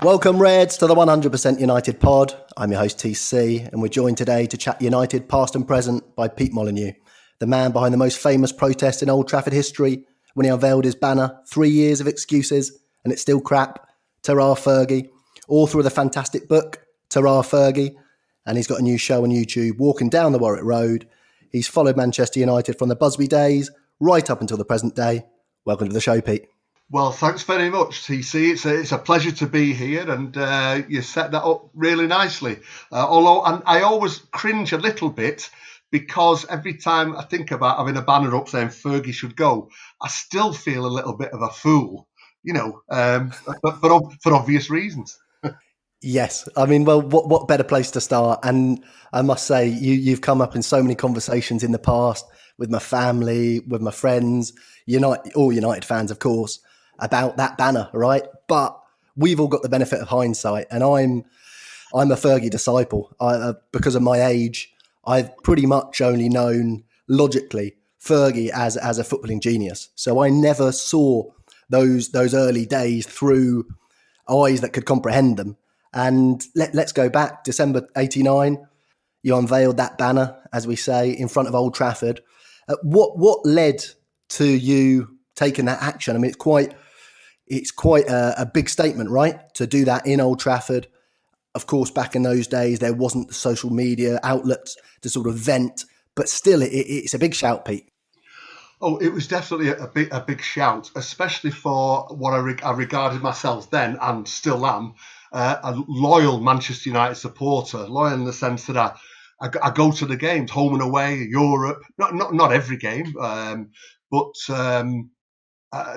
Welcome, Reds, to the 100% United pod. I'm your host, TC, and we're joined today to chat United past and present by Pete Molyneux, the man behind the most famous protest in Old Trafford history when he unveiled his banner, 3 years of excuses, and it's still crap, Ta-ra Fergie, author of the fantastic book, Ta-ra Fergie, and he's got a new show on YouTube, Walking Down the Warwick Road. He's followed Manchester United from the Busby days right up until the present day. Welcome to the show, Pete. Well, thanks very much, TC. It's a pleasure to be here, and you set that up really nicely. Although I always cringe a little bit because every time I think about having a banner up saying Fergie should go, I still feel a little bit of a fool, but for obvious reasons. Yes, I mean, well, what better place to start? And I must say, you've come up in so many conversations in the past with my family, with my friends, all United fans, of course, about that banner, right? But we've all got the benefit of hindsight, and I'm a Fergie disciple. Because of my age, I've pretty much only known logically Fergie as a footballing genius. So I never saw those early days through eyes that could comprehend them. And let's go back, December 89, you unveiled that banner, as we say, in front of Old Trafford. What led to you taking that action? I mean, it's quite a big statement, right? To do that in Old Trafford. Of course, back in those days, there wasn't the social media outlets to sort of vent, but still, it's a big shout, Pete. Oh, it was definitely a big shout, especially for what I regarded myself then and still am, a loyal Manchester United supporter. Loyal in the sense that I go to the games, home and away, Europe. Not every game, but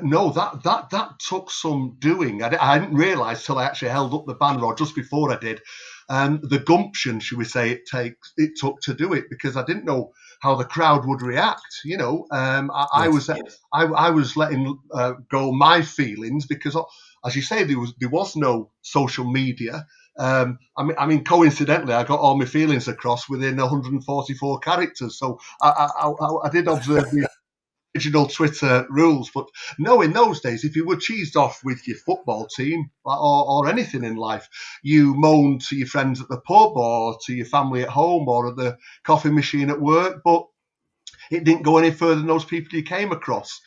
no, that took some doing. I didn't realise till I actually held up the banner, or just before I did, the gumption, should we say, it took to do it, because I didn't know how the crowd would react. I was letting go my feelings because, as you say, there was no social media. I mean, coincidentally, I got all my feelings across within 144 characters. So I did observe the original Twitter rules. But no, in those days, if you were cheesed off with your football team or anything in life, you moaned to your friends at the pub or to your family at home or at the coffee machine at work. But it didn't go any further than those people you came across.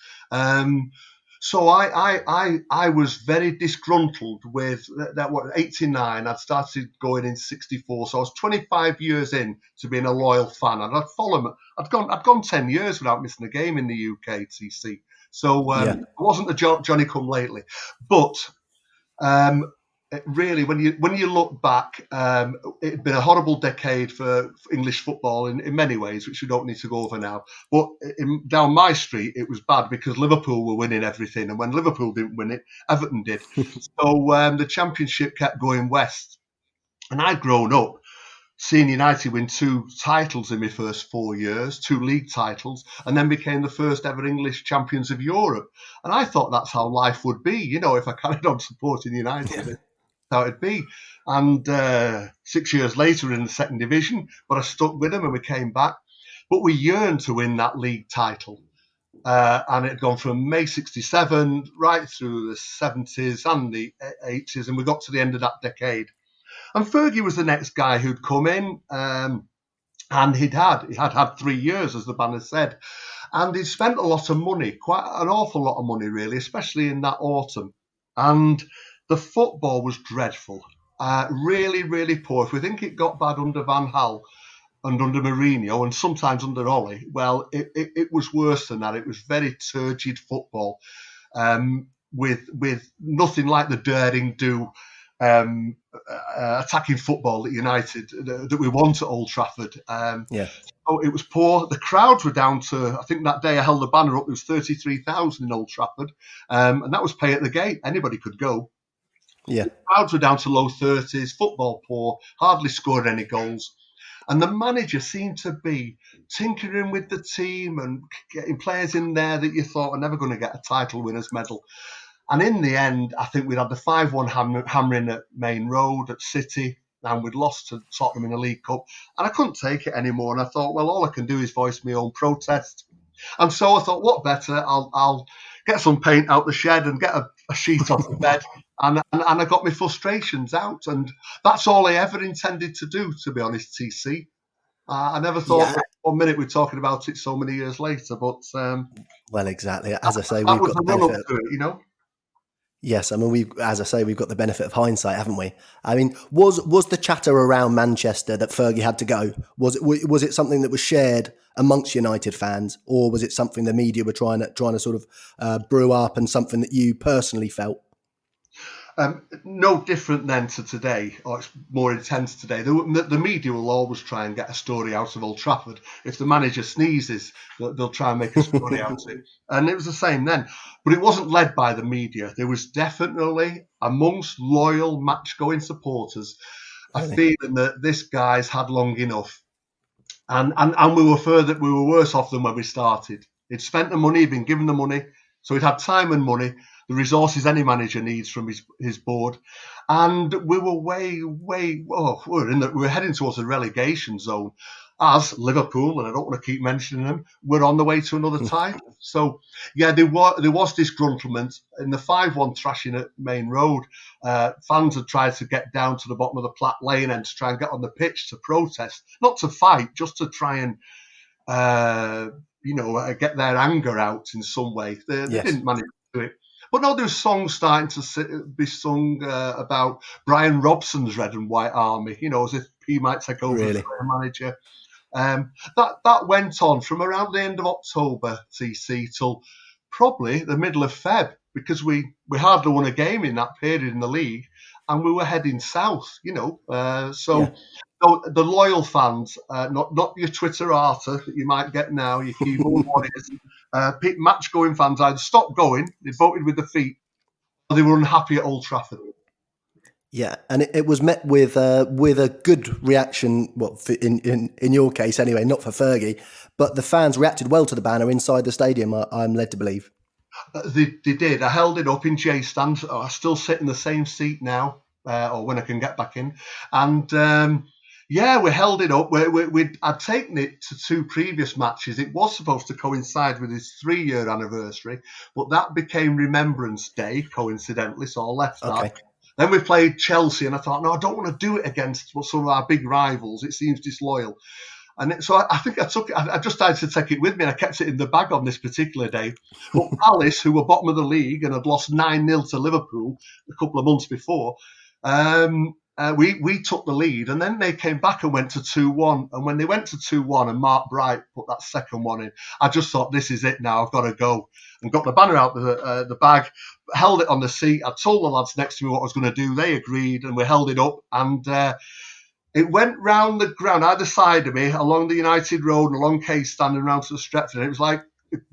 So I was very disgruntled with that. 89, I'd started going in 64, so I was 25 years in to being a loyal fan, and I'd gone 10 years without missing a game in the UK, TC. So I wasn't a Johnny come lately, but really, when you look back, it'd been a horrible decade for English football in many ways, which we don't need to go over now. But down my street, it was bad because Liverpool were winning everything, and when Liverpool didn't win it, Everton did. So the Championship kept going west, and I'd grown up seeing United win 2 titles in my first 4 years, 2 league titles, and then became the first ever English champions of Europe. And I thought that's how life would be, if I carried on supporting United. Yeah. How it'd be. And 6 years later in the second division, but I stuck with them and we came back. But we yearned to win that league title. And it had gone from May 67 right through the 70s and the 80s, and we got to the end of that decade. And Fergie was the next guy who'd come in, and he had 3 years, as the banner said. And he'd spent a lot of money, quite an awful lot of money, really, especially in that autumn. And the football was dreadful, really, really poor. If we think it got bad under Van Gaal and under Mourinho and sometimes under Ollie, well, it was worse than that. It was very turgid football, with nothing like the daring do attacking football at United that we want at Old Trafford. So it was poor. The crowds were down to, I think that day I held the banner up, there was 33,000 in Old Trafford, and that was pay at the gate. Anybody could go. Yeah, the crowds were down to low 30s, football poor, hardly scored any goals. And the manager seemed to be tinkering with the team and getting players in there that you thought are never going to get a title winners medal. And in the end, I think we'd had the 5-1 hammering at Main Road at City, and we'd lost to Tottenham in the League Cup. And I couldn't take it anymore. And I thought, well, all I can do is voice my own protest. And so I thought, what better? I'll get some paint out the shed and get a sheet off the bed and I got my frustrations out, and that's all I ever intended to do, to be honest, TC. I never thought Yeah. for 1 minute we're talking about it so many years later, but Well, exactly. As I say, that we've was got the the run up benefit. to it, you know. Yes, I mean we've got the benefit of hindsight, haven't we? I mean, was the chatter around Manchester that Fergie had to go? Was it something that was shared amongst United fans, or was it something the media were trying to sort of brew up, and something that you personally felt? No different then to today, or it's more intense today. The media will always try and get a story out of Old Trafford. If the manager sneezes, they'll try and make a story out of it. And it was the same then. But it wasn't led by the media. There was definitely, amongst loyal match-going supporters, a Really? feeling that this guy's had long enough. And we were worse off than when we started. He'd spent the money, he'd been given the money, so he'd had time and money, the resources any manager needs from his board, and we were we were heading towards the relegation zone. As Liverpool, and I don't want to keep mentioning them, were on the way to another title. So, yeah, there was disgruntlement in the 5-1 thrashing at Main Road. Fans had tried to get down to the bottom of the Platt Lane and to try and get on the pitch to protest, not to fight, just to try and get their anger out in some way. They Yes. didn't manage to do it. But no, there's songs starting to be sung about Brian Robson's Red and White Army, as if he might take over as manager. That went on from around the end of October, TC, till probably the middle of Feb, because we hardly won a game in that period in the league, and we were heading south, So the loyal fans, not your Twitter arter that you might get now, your keyboard warriors, match-going fans either stopped going, they voted with their feet, or they were unhappy at Old Trafford. Yeah, and it was met with a good reaction. Well, in your case anyway, not for Fergie, but the fans reacted well to the banner inside the stadium. I'm led to believe. They did. I held it up in J stand. I still sit in the same seat now, or when I can get back in. And we held it up. I'd taken it to 2 previous matches. It was supposed to coincide with his 3-year anniversary, but that became Remembrance Day, coincidentally, so I left that. Then we played Chelsea, and I thought, no, I don't want to do it against some of our big rivals. It seems disloyal. And so I think I took it. I just decided to take it with me, and I kept it in the bag on this particular day. But Palace, who were bottom of the league and had lost 9-0 to Liverpool a couple of months before, we took the lead, and then they came back and went to 2-1. And when they went to 2-1 and Mark Bright put that second one in, I just thought, this is it now. I've got to go. And got the banner out the bag, held it on the seat. I told the lads next to me what I was going to do. They agreed, and we held it up. And it went round the ground, either side of me, along the United Road and along Case Stand and round to the Stretford. And it was like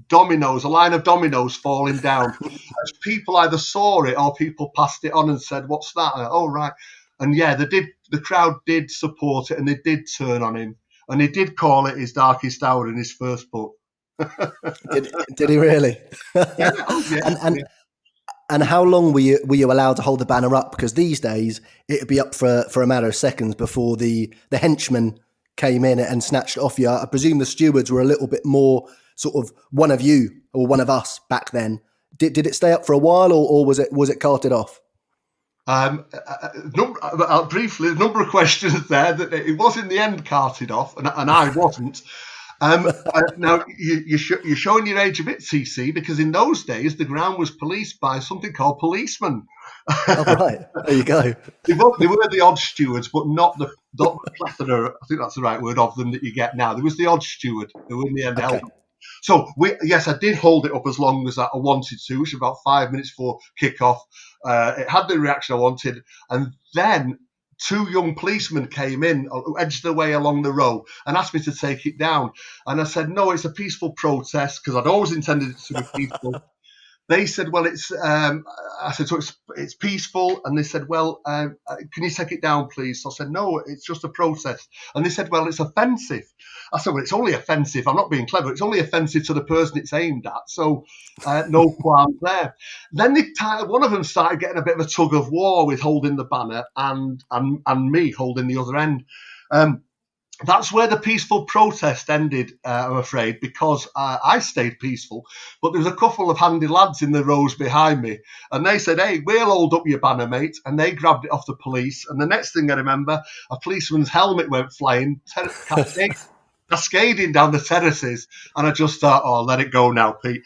dominoes, a line of dominoes falling down. As people either saw it or people passed it on and said, "What's that?" And, "Oh, right." And yeah, the crowd did support it, and they did turn on him. And he did call it his darkest hour in his first book. Did he really? And how long were you allowed to hold the banner up? Because these days it'd be up for a matter of seconds before the henchmen came in and snatched it off you. I presume the stewards were a little bit more sort of one of you or one of us back then. Did it stay up for a while, or was it carted off? Briefly, a number of questions there. That it was in the end carted off, and I wasn't. Now, you're showing your age a bit, CC, because in those days, the ground was policed by something called policemen. Oh, right. There you go. They were the odd stewards, but not the plethora, I think that's the right word, of them that you get now. There was the odd steward who in the end held them. So, I did hold it up as long as I wanted to, which was about 5 minutes before kick-off. It had the reaction I wanted, and then 2 young policemen came in, edged their way along the row, and asked me to take it down. And I said, no, it's a peaceful protest, because I'd always intended it to be peaceful. They said, well, it's. I said, so it's peaceful, and they said, well, can you take it down, please? So I said, no, it's just a protest. And they said, well, it's offensive. I said, well, it's only offensive. I'm not being clever. It's only offensive to the person it's aimed at. So no qualms there. Then one of them started getting a bit of a tug of war with holding the banner and me holding the other end. that's where the peaceful protest ended, I'm afraid, because I stayed peaceful. But there was a couple of handy lads in the rows behind me, and they said, "Hey, we'll hold up your banner, mate." And they grabbed it off the police. And the next thing I remember, a policeman's helmet went flying, cascading down the terraces. And I just thought, "Oh, let it go now, Pete."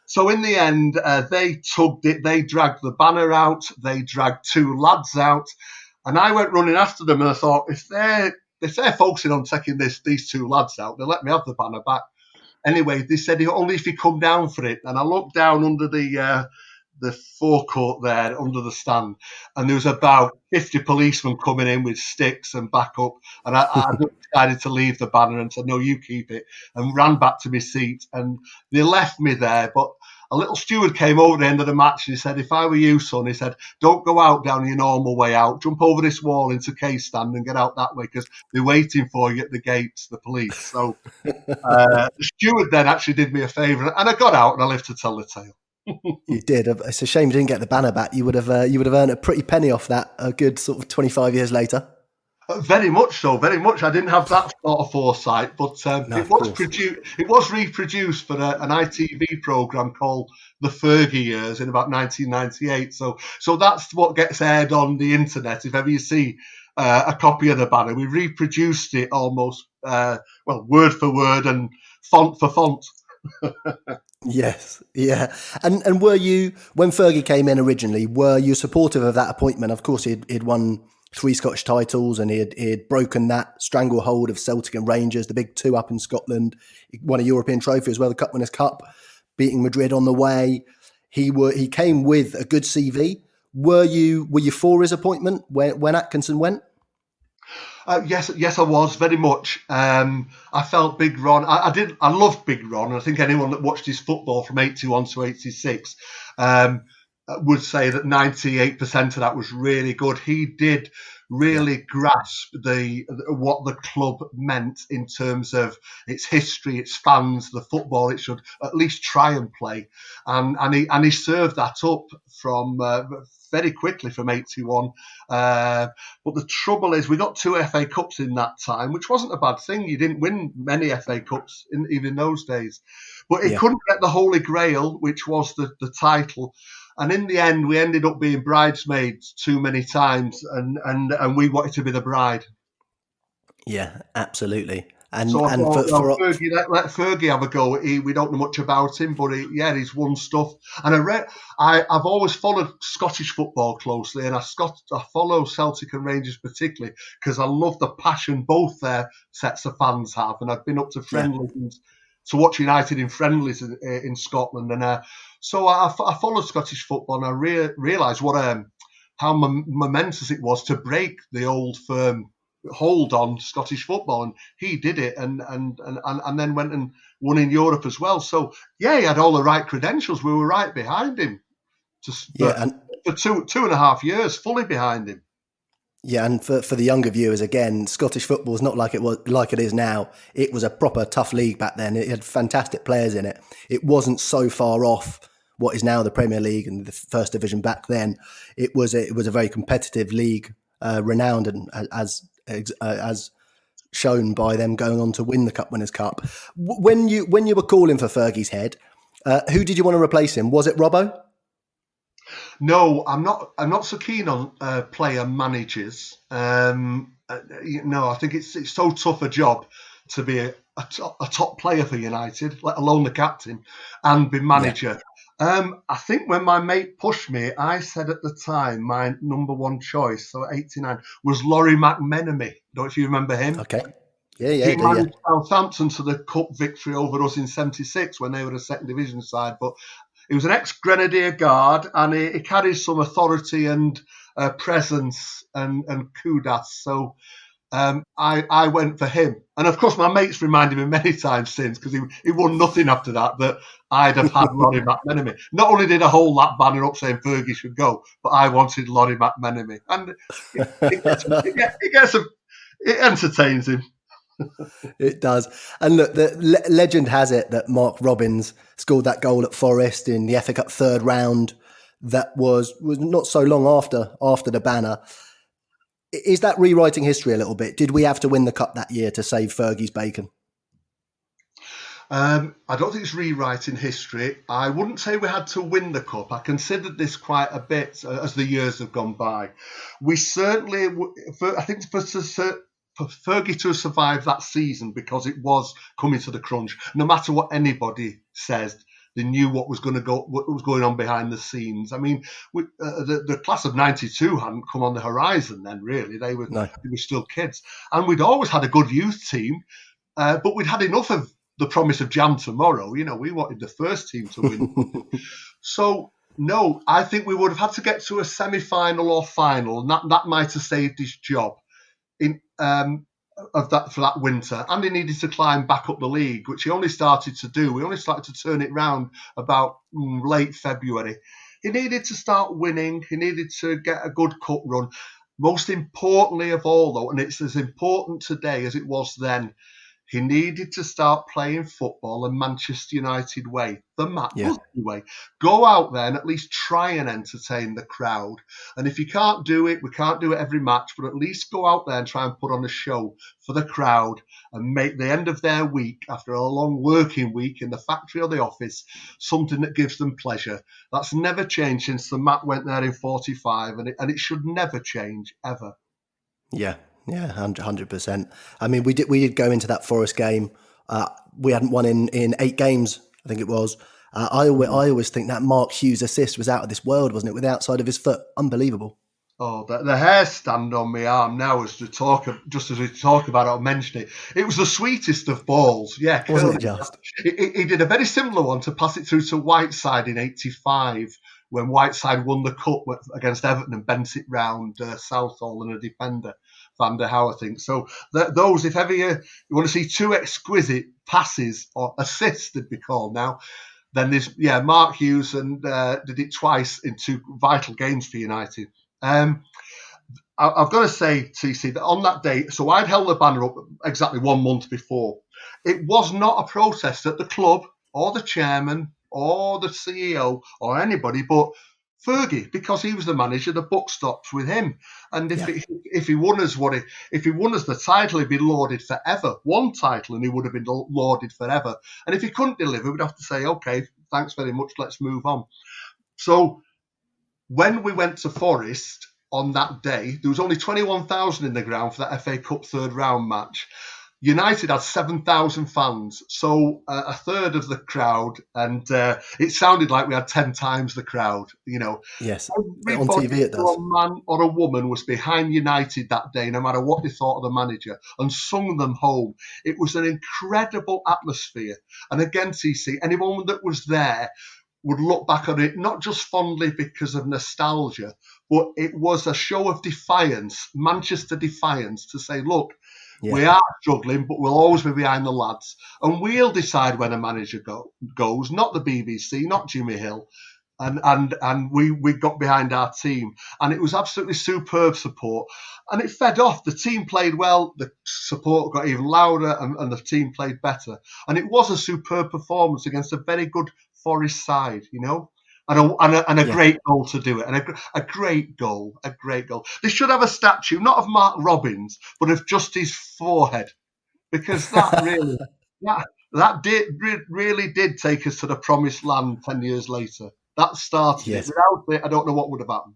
So in the end, they tugged it. They dragged the banner out. They dragged two lads out. And I went running after them, and I thought, if they're focusing on taking these two lads out, they'll let me have the banner back. Anyway, they said only if you come down for it. And I looked down under the forecourt there, under the stand, and there was about 50 policemen coming in with sticks and backup. And I decided to leave the banner and said, "No, you keep it," and ran back to my seat. And they left me there, but a little steward came over at the end of the match and he said, "If I were you, son," he said, "don't go out down your normal way out. Jump over this wall into K stand and get out that way because they're waiting for you at the gates, the police." So the steward then actually did me a favour, and I got out and I lived to tell the tale. You did. It's a shame you didn't get the banner back. You would have earned a pretty penny off that. A good sort of 25 years later. Very much so, very much. I didn't have that sort of foresight, but it was reproduced for an ITV programme called The Fergie Years in about 1998. So that's what gets aired on the internet. If ever you see a copy of the banner, we reproduced it almost, word for word and font for font. Yes, yeah. And were you, when Fergie came in originally, were you supportive of that appointment? Of course, he'd won 3 Scottish titles and he had broken that stranglehold of Celtic and Rangers, the big 2 up in Scotland. He won a European trophy as well, the Cup Winners' Cup, beating Madrid on the way. He came with a good CV. Were you for his appointment when Atkinson went? Yes, I was very much. I felt Big Ron. I loved Big Ron. I think anyone that watched his football from 81 to 86 would say that 98% of that was really good. He did really grasp what the club meant in terms of its history, its fans, the football it should at least try and play, and he served that up from very quickly from 81. But the trouble is, we got 2 FA Cups in that time, which wasn't a bad thing. You didn't win many FA Cups even in those days, but it couldn't get the Holy Grail, which was the title. And in the end, we ended up being bridesmaids too many times, and we wanted to be the bride. Yeah, absolutely. And Fergie, let Fergie have a go. We don't know much about him, but he's won stuff. And I've always followed Scottish football closely, and I follow Celtic and Rangers particularly because I love the passion both their sets of fans have. And I've been up to friendlies to watch United in friendlies in Scotland, and so I followed Scottish football, and I realised how momentous it was to break the old firm hold on Scottish football, and he did it, and then went and won in Europe as well. So he had all the right credentials. We were right behind him, for 2.5 years, fully behind him. Yeah, and for the younger viewers, again, Scottish football is not like it is now. It was a proper tough league back then. It had fantastic players in it. It wasn't so far off what is now the Premier League and the First Division back then. It was a very competitive league, renowned, and as shown by them going on to win the Cup Winners' Cup. When you were calling for Fergie's head, who did you want to replace him? Was it Robbo? No, I'm not so keen on player managers. No, I think it's so tough a job to be a top player for United, let alone the captain, and be manager. Yeah. I think when my mate pushed me, I said at the time my number one choice, so 89, was Laurie McMenemy. Don't know if you remember him. Okay. Yeah. He managed Southampton to the cup victory over us in '76 when they were a second division side, but he was an ex-Grenadier Guard, and he carries some authority and presence and kudos. So I went for him. And of course, my mates reminded me many times since, because he won nothing after that I'd have had Laurie McMenemy. Not only did I hold that banner up saying Fergie should go, but I wanted Laurie McMenemy. And it entertains him. It does. And look, the legend has it that Mark Robins scored that goal at Forest in the FA Cup third round. That was not so long after the banner. Is that rewriting history a little bit? Did we have to win the cup that year to save Fergie's bacon? I don't think it's rewriting history. I wouldn't say we had to win the cup. I considered this quite a bit as the years have gone by. We certainly, I think for Fergie to survive that season, because it was coming to the crunch, no matter what anybody says, they knew what was going on behind the scenes. I mean, the class of '92 hadn't come on the horizon then. Really, they were still kids, and we'd always had a good youth team, but we'd had enough of the promise of Jam tomorrow. You know, we wanted the first team to win. So, no, I think we would have had to get to a semi-final or final, and that might have saved his job for that winter. And he needed to climb back up the league, which he only started to do. We only started to turn it round about late February. He needed to start winning. He needed to get a good cup run. Most importantly of all, though, and it's as important today as it was then, he needed to start playing football the Manchester United way, the Matt Busby way. Go out there and at least try and entertain the crowd. And if you can't do it, we can't do it every match, but at least go out there and try and put on a show for the crowd and make the end of their week, after a long working week in the factory or the office, something that gives them pleasure. That's never changed since the Matt went there in 45, and it should never change, ever. Yeah. Yeah, 100%. I mean, we did go into that Forest game. We hadn't won in 8 games, I think it was. I always think that Mark Hughes assist was out of this world, wasn't it? With the outside of his foot, unbelievable. Oh, the hair stand on my arm now as we talk about it or mention it. It was the sweetest of balls, yeah. Wasn't it just? He did a very similar one to pass it through to Whiteside in '85 when Whiteside won the cup against Everton and bent it round Southall and a defender. Van der Howe, I think. So those, if ever you want to see 2 exquisite passes or assists, they'd be called now, then there's, Mark Hughes and did it twice in 2 vital games for United. I've got to say, TC, that on that day, so I'd held the banner up exactly 1 month before. It was not a protest at the club or the chairman or the CEO or anybody, but Fergie, because he was the manager, the buck stops with him. And if he won us the title, he'd be lauded forever. 1 title, and he would have been lauded forever. And if he couldn't deliver, we'd have to say, okay, thanks very much, let's move on. So when we went to Forest on that day, there was only 21,000 in the ground for that FA Cup 3rd round match. United had 7,000 fans, so a third of the crowd, and it sounded like we had 10 times the crowd. You know, yes, everybody, on TV it does. A man or a woman was behind United that day, no matter what they thought of the manager, and sung them home. It was an incredible atmosphere, and again, TC, anyone that was there would look back on it not just fondly because of nostalgia, but it was a show of defiance, Manchester defiance, to say, look. Yeah. We are struggling, but we'll always be behind the lads. And we'll decide when a manager goes, not the BBC, not Jimmy Hill. And we got behind our team. And it was absolutely superb support. And it fed off. The team played well. The support got even louder and the team played better. And it was a superb performance against a very good Forest side, you know. And a great goal to do it, and a great goal. They should have a statue, not of Mark Robbins, but of just his forehead, because that really did take us to the promised land 10 years later. That started it. Without it, I don't know what would have happened.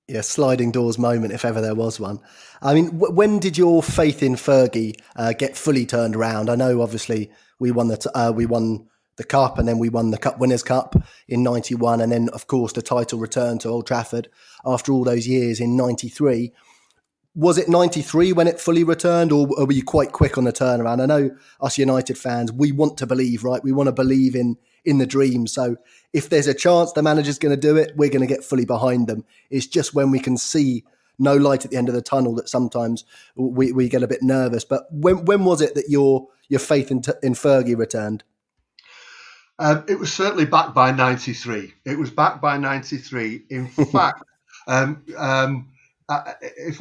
Yeah, sliding doors moment, if ever there was one. I mean, when did your faith in Fergie get fully turned around? I know, obviously, we won the Cup, and then we won the Cup Winners' Cup in 91, and then, of course, the title returned to Old Trafford after all those years in 93. Was it 93 when it fully returned, or were you quite quick on the turnaround? I know us United fans, we want to believe, right? We want to believe in the dream. So if there's a chance the manager's going to do it, we're going to get fully behind them. It's just when we can see no light at the end of the tunnel that sometimes we get a bit nervous. But when was it that your faith in Fergie returned? It was certainly back by 93. It was back by 93. In fact, if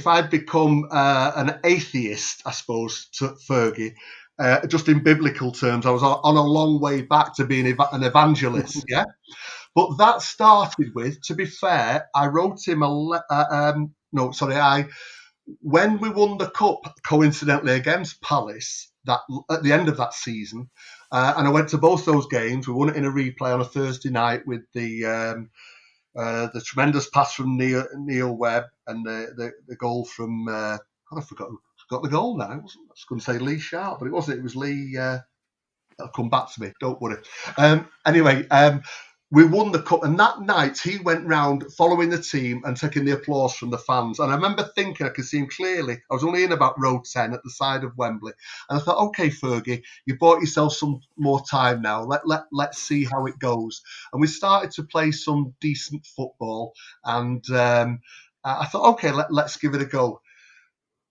I'd become an atheist, I suppose, to Fergie, just in biblical terms, I was on a long way back to being an evangelist. Yeah, but that started with, to be fair, I wrote him no, sorry, when we won the cup, coincidentally against Palace, that at the end of that season, and I went to both those games. We won it in a replay on a Thursday night with the tremendous pass from Neil Webb and the goal from I forgot the goal now. I was going to say Lee Sharp, but it wasn't. It was Lee. It'll come back to me. Don't worry. Anyway, we won the cup, and that night he went round following the team and taking the applause from the fans. And I remember thinking, I could see him clearly. I was only in about row 10 at the side of Wembley, and I thought, okay, Fergie, you bought yourself some more time now. Let's see how it goes. And we started to play some decent football, and I thought, okay, let's give it a go.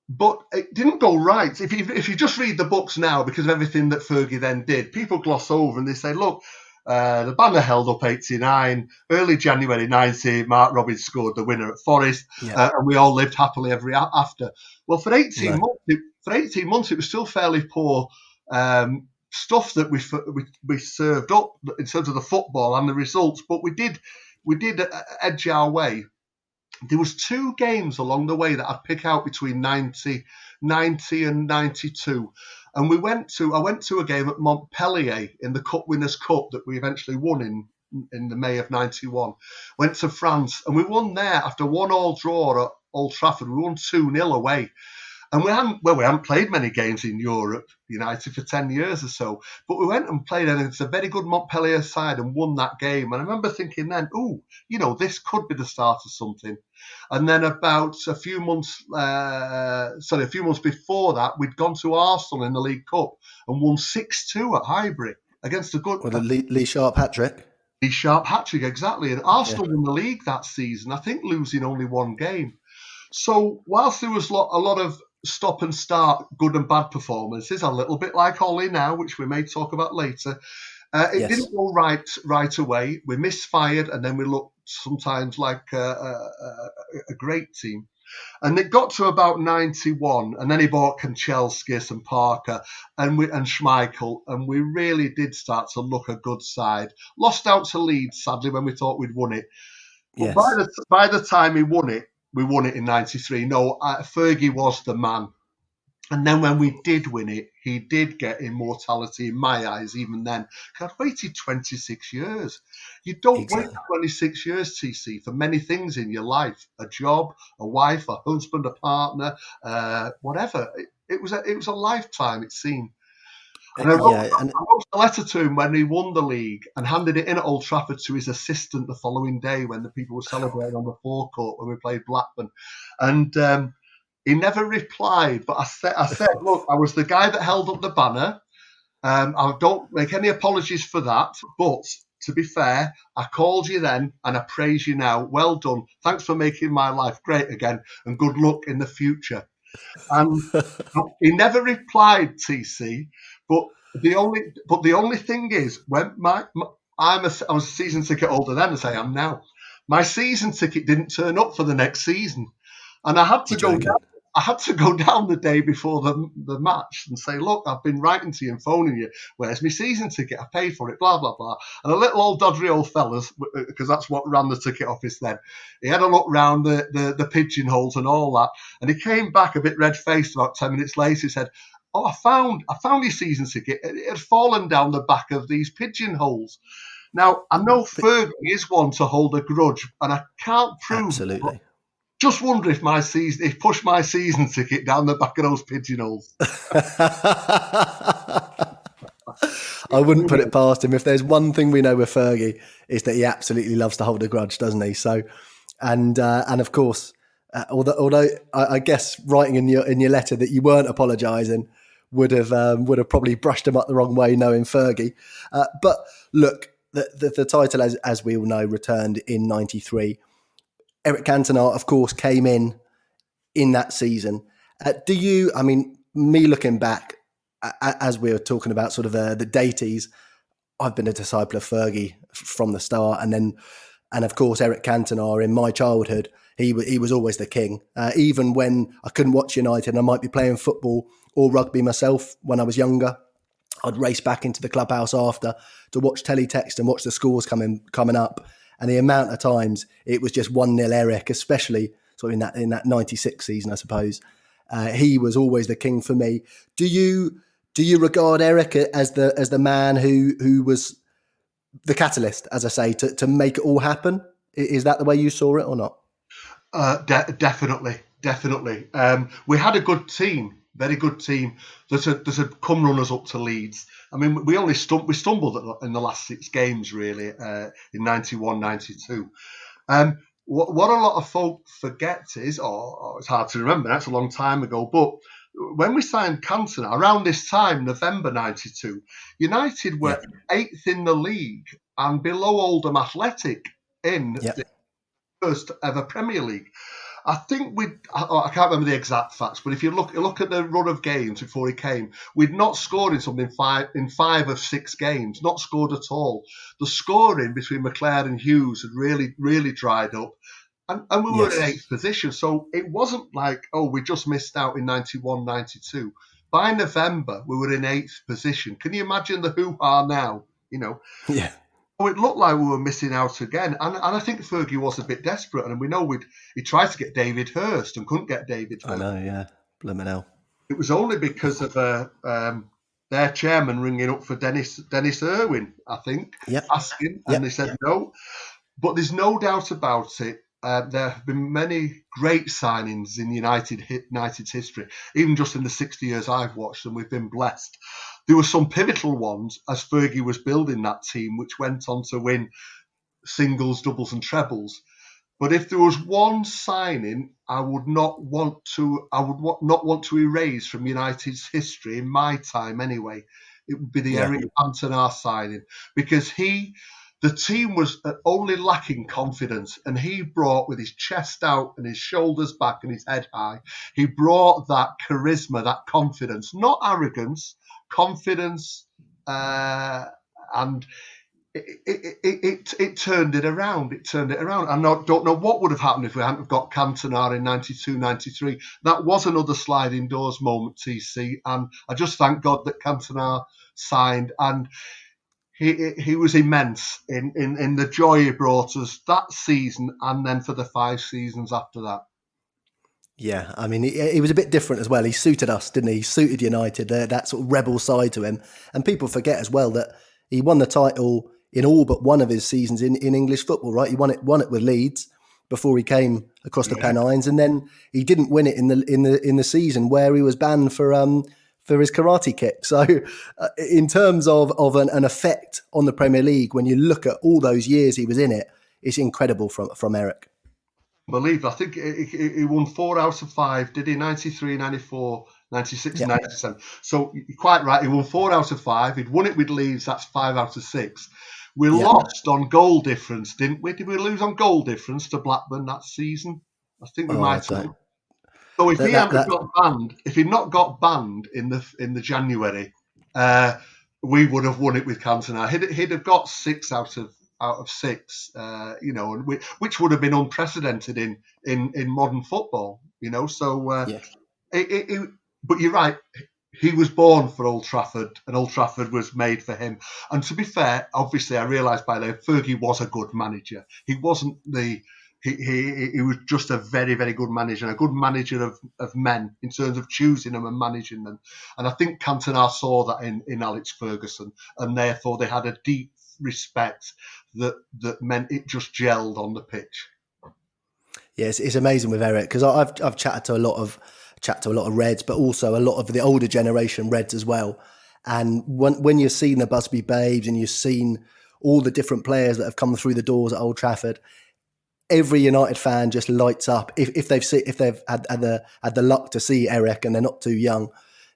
But it didn't go right. If you just read the books now, because of everything that Fergie then did, people gloss over and they say, look, the banner held up 89, early January 90, Mark Robins scored the winner at Forest, and we all lived happily ever after. Well, for 18 months, it was still fairly poor stuff that we served up in terms of the football and the results, but we did edge our way. There was 2 games along the way that I'd pick out between 90 and 92. And I went to a game at Montpellier in the Cup Winners' Cup that we eventually won in the May of 91. Went to France and we won there after 1-1 draw at Old Trafford. We won 2-0 away. And we hadn't played many games in Europe, United, for 10 years or so. But we went and played against a very good Montpellier side and won that game. And I remember thinking then, this could be the start of something. And then about a few months before that, we'd gone to Arsenal in the League Cup and won 6-2 at Highbury against a good... Well, the Lee Sharp hat-trick. Lee Sharp hat-trick, exactly. And Arsenal won the league that season, I think losing only 1 game. So whilst there was a lot of stop and start good and bad performances, a little bit like Ollie now, which we may talk about later, it didn't go right away. We misfired and then we looked sometimes like a great team. And it got to about 91, and then he bought Kanchelskis and Parker and Schmeichel, and we really did start to look a good side. Lost out to Leeds, sadly, when we thought we'd won it. But by the time we won it in 93. No, Fergie was the man. And then when we did win it, he did get immortality in my eyes even then. I'd waited 26 years. You don't wait 26 years, TC, for many things in your life. A job, a wife, a husband, a partner, whatever. It was a lifetime, it seemed. And I wrote a letter to him when he won the league and handed it in at Old Trafford to his assistant the following day when the people were celebrating on the forecourt when we played Blackburn. And he never replied, but I said, look, I was the guy that held up the banner. I don't make any apologies for that, but to be fair, I called you then and I praise you now. Well done. Thanks for making my life great again and good luck in the future. And he never replied, TC. But the only thing is, when I was a season ticket holder then, as I am now, my season ticket didn't turn up for the next season, and I had to go down. I had to go down the day before the match and say, look, I've been writing to you and phoning you. Where's my season ticket? I paid for it, blah, blah, blah. And a little old doddery old fellas, because that's what ran the ticket office then, he had a look round the pigeonholes and all that. And he came back a bit red-faced about 10 minutes later. He said, oh, I found your season ticket. It had fallen down the back of these pigeonholes. Now, I know Fergie is one to hold a grudge, and I can't prove Absolutely. Just wonder if he pushed my season ticket down the back of those pigeonholes. I wouldn't put it past him. If there's one thing we know with Fergie, is that he absolutely loves to hold a grudge, doesn't he? So, and of course, although I guess writing in your letter that you weren't apologising would have probably brushed him up the wrong way, knowing Fergie. But look, the title, as we all know, returned in '93. Eric Cantona, of course, came in that season. Me looking back, as we were talking about sort of the daties, I've been a disciple of Fergie from the start. And of course, Eric Cantona in my childhood, he was always the king. Even when I couldn't watch United and I might be playing football or rugby myself when I was younger, I'd race back into the clubhouse after to watch teletext and watch the scores coming up. And the amount of times it was just 1-0 Eric, especially sort of in that 96 season, I suppose. He was always the king for me. Do you regard Eric as the man who was the catalyst, as I say, to make it all happen? Is that the way you saw it or not? Definitely. We had a good team, very good team that had come runners up to Leeds. I mean, we stumbled in the last 6 games, really, in 91, 92. What a lot of folk forget is, or it's hard to remember, that's a long time ago, but when we signed Cantona, around this time, November 92, United were 8th in the league and below Oldham Athletic in the first ever Premier League. I think I can't remember the exact facts, but if you look at the run of games before he came, we'd not scored in 5 of 6 games, not scored at all. The scoring between McClare and Hughes had really, really dried up. And we were in 8th position, so it wasn't like, we just missed out in 91, 92. By November, we were in 8th position. Can you imagine the hoo-ha now, Yeah. Oh, it looked like we were missing out again. And I think Fergie was a bit desperate. And we know he tried to get David Hurst and couldn't get David Hurst. I know, yeah. Blimmin' hell. It was only because of their chairman ringing up for Dennis Irwin, I think, asking. And they said no. But there's no doubt about it. There have been many great signings in United's history. Even just in the 60 years I've watched them, we've been blessed. There were some pivotal ones as Fergie was building that team, which went on to win singles, doubles and trebles. But if there was one signing I would not want to erase from United's history, in my time anyway, it would be the Eric Cantona signing. Because the team was only lacking confidence, and he brought, with his chest out and his shoulders back and his head high, he brought that charisma, that confidence, not arrogance, confidence, and it turned it around. It turned it around. I don't know what would have happened if we hadn't got Cantona in 92, 93. That was another sliding doors moment, TC, and I just thank God that Cantona signed, and he was immense in the joy he brought us that season and then for the 5 seasons after that. Yeah, I mean, he was a bit different as well. He suited us, didn't he? He suited United, that sort of rebel side to him. And people forget as well that he won the title in all but one of his seasons in English football, right? He won it with Leeds before he came across the Pennines, and then he didn't win it in the season where he was banned for his karate kick. So in terms of an effect on the Premier League, when you look at all those years he was in it, it's incredible from Eric. I think he won 4 out of 5, did he? 93, 94, 96 and 97. So you're quite right, he won 4 out of 5. He'd won it with Leeds, that's 5 out of 6. We lost on goal difference, didn't we? Did we lose on goal difference to Blackburn that season? I think we might have. So if he'd not got banned in the January, we would have won it with Cantona. He'd have got 6 out of 6, which would have been unprecedented in modern football, So, but you're right. He was born for Old Trafford, and Old Trafford was made for him. And to be fair, obviously, I realised by now Fergie was a good manager. He wasn't He was just a very, very good manager, and a good manager of men in terms of choosing them and managing them. And I think Cantona saw that in Alex Ferguson, and therefore they had a deep respect that meant it just gelled on the pitch. Yes, it's amazing with Eric, because I've chatted to a lot of Reds, but also a lot of the older generation Reds as well. And when you've seen the Busby Babes and you've seen all the different players that have come through the doors at Old Trafford, every United fan just lights up. If they've had the luck to see Eric and they're not too young,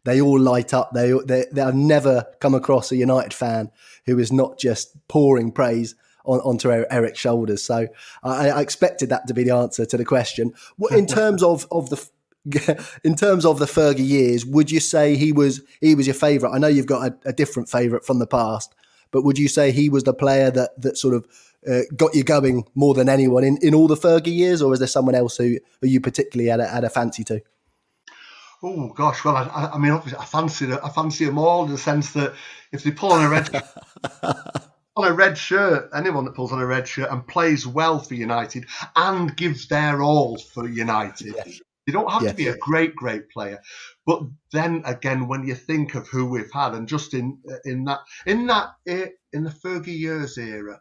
they all light up. They've never come across a United fan who is not just pouring praise onto Eric's shoulders. So I expected that to be the answer to the question. In terms of the Fergie years, would you say he was your favourite? I know you've got a different favourite from the past, but would you say he was the player that sort of got you going more than anyone in all the Fergie years, or is there someone else who you particularly had a fancy to? Oh gosh, well, I mean, obviously, I fancy them all in the sense that if they pull on a red, on a red shirt, anyone that pulls on a red shirt and plays well for United and gives their all for United. Yes. You don't have to be Yes. a great player, but then again, when you think of who we've had, and just in the Fergie years era,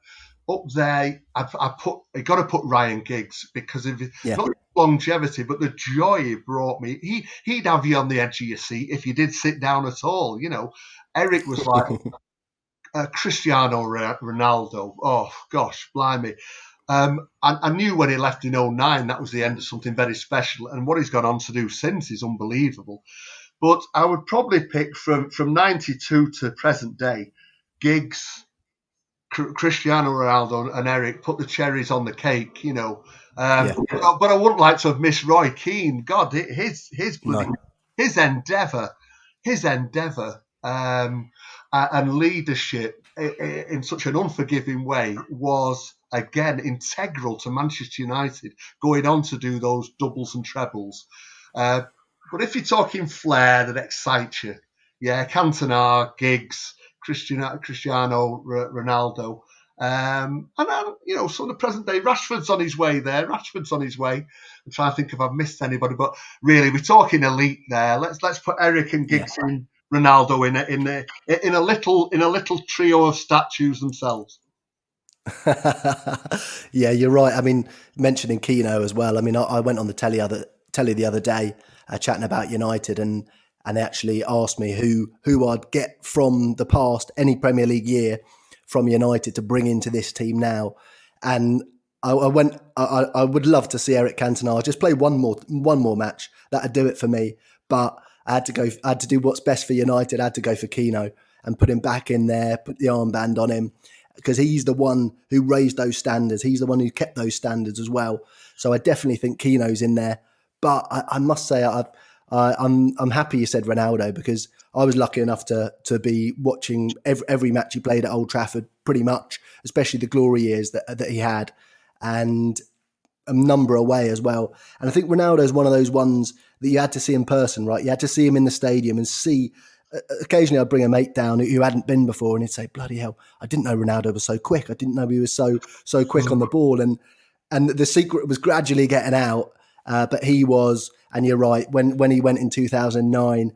up there, I got to put Ryan Giggs because of Yeah. not longevity, but the joy he brought me. He'd have you on the edge of your seat if you did sit down at all. Eric was like Cristiano Ronaldo. Oh gosh, blimey. I knew when he left in '09 that was the end of something very special, and what he's gone on to do since is unbelievable. But I would probably pick from '92 to present day, Giggs, Cristiano Ronaldo, and Eric put the cherries on the cake. Yeah. But I wouldn't like to have missed Roy Keane. God, his bloody No. his endeavour, and leadership in such an unforgiving way was again integral to Manchester United going on to do those doubles and trebles. But if you're talking flair that excites you, yeah, Cantona, Giggs, Cristiano Ronaldo. Sort of present day, Rashford's on his way there. Rashford's on his way. I'm trying to think if I've missed anybody, but really, we're talking elite there. Let's put Eric and Giggs in Ronaldo in a little trio of statues themselves. Yeah, you're right. I mean, mentioning Keno as well. I mean, I went on the telly the other day chatting about United, and they actually asked me who I'd get from the past, any Premier League year from United to bring into this team now. And I would love to see Eric Cantona just play one more match. That'd do it for me. But I had to do what's best for United. I had to go for Keno and put him back in there, put the armband on him, because he's the one who raised those standards. He's the one who kept those standards as well. So I definitely think Keno's in there. But I must say I'm happy you said Ronaldo, because I was lucky enough to be watching every match he played at Old Trafford, pretty much, especially the glory years that he had, and a number away as well. And I think Ronaldo is one of those ones that you had to see in person, right? You had to see him in the stadium and see. Occasionally I'd bring a mate down who hadn't been before, and he'd say, bloody hell, I didn't know Ronaldo was so quick. I didn't know he was so quick on the ball. And the secret was gradually getting out. But he was, and you're right, when he went in 2009,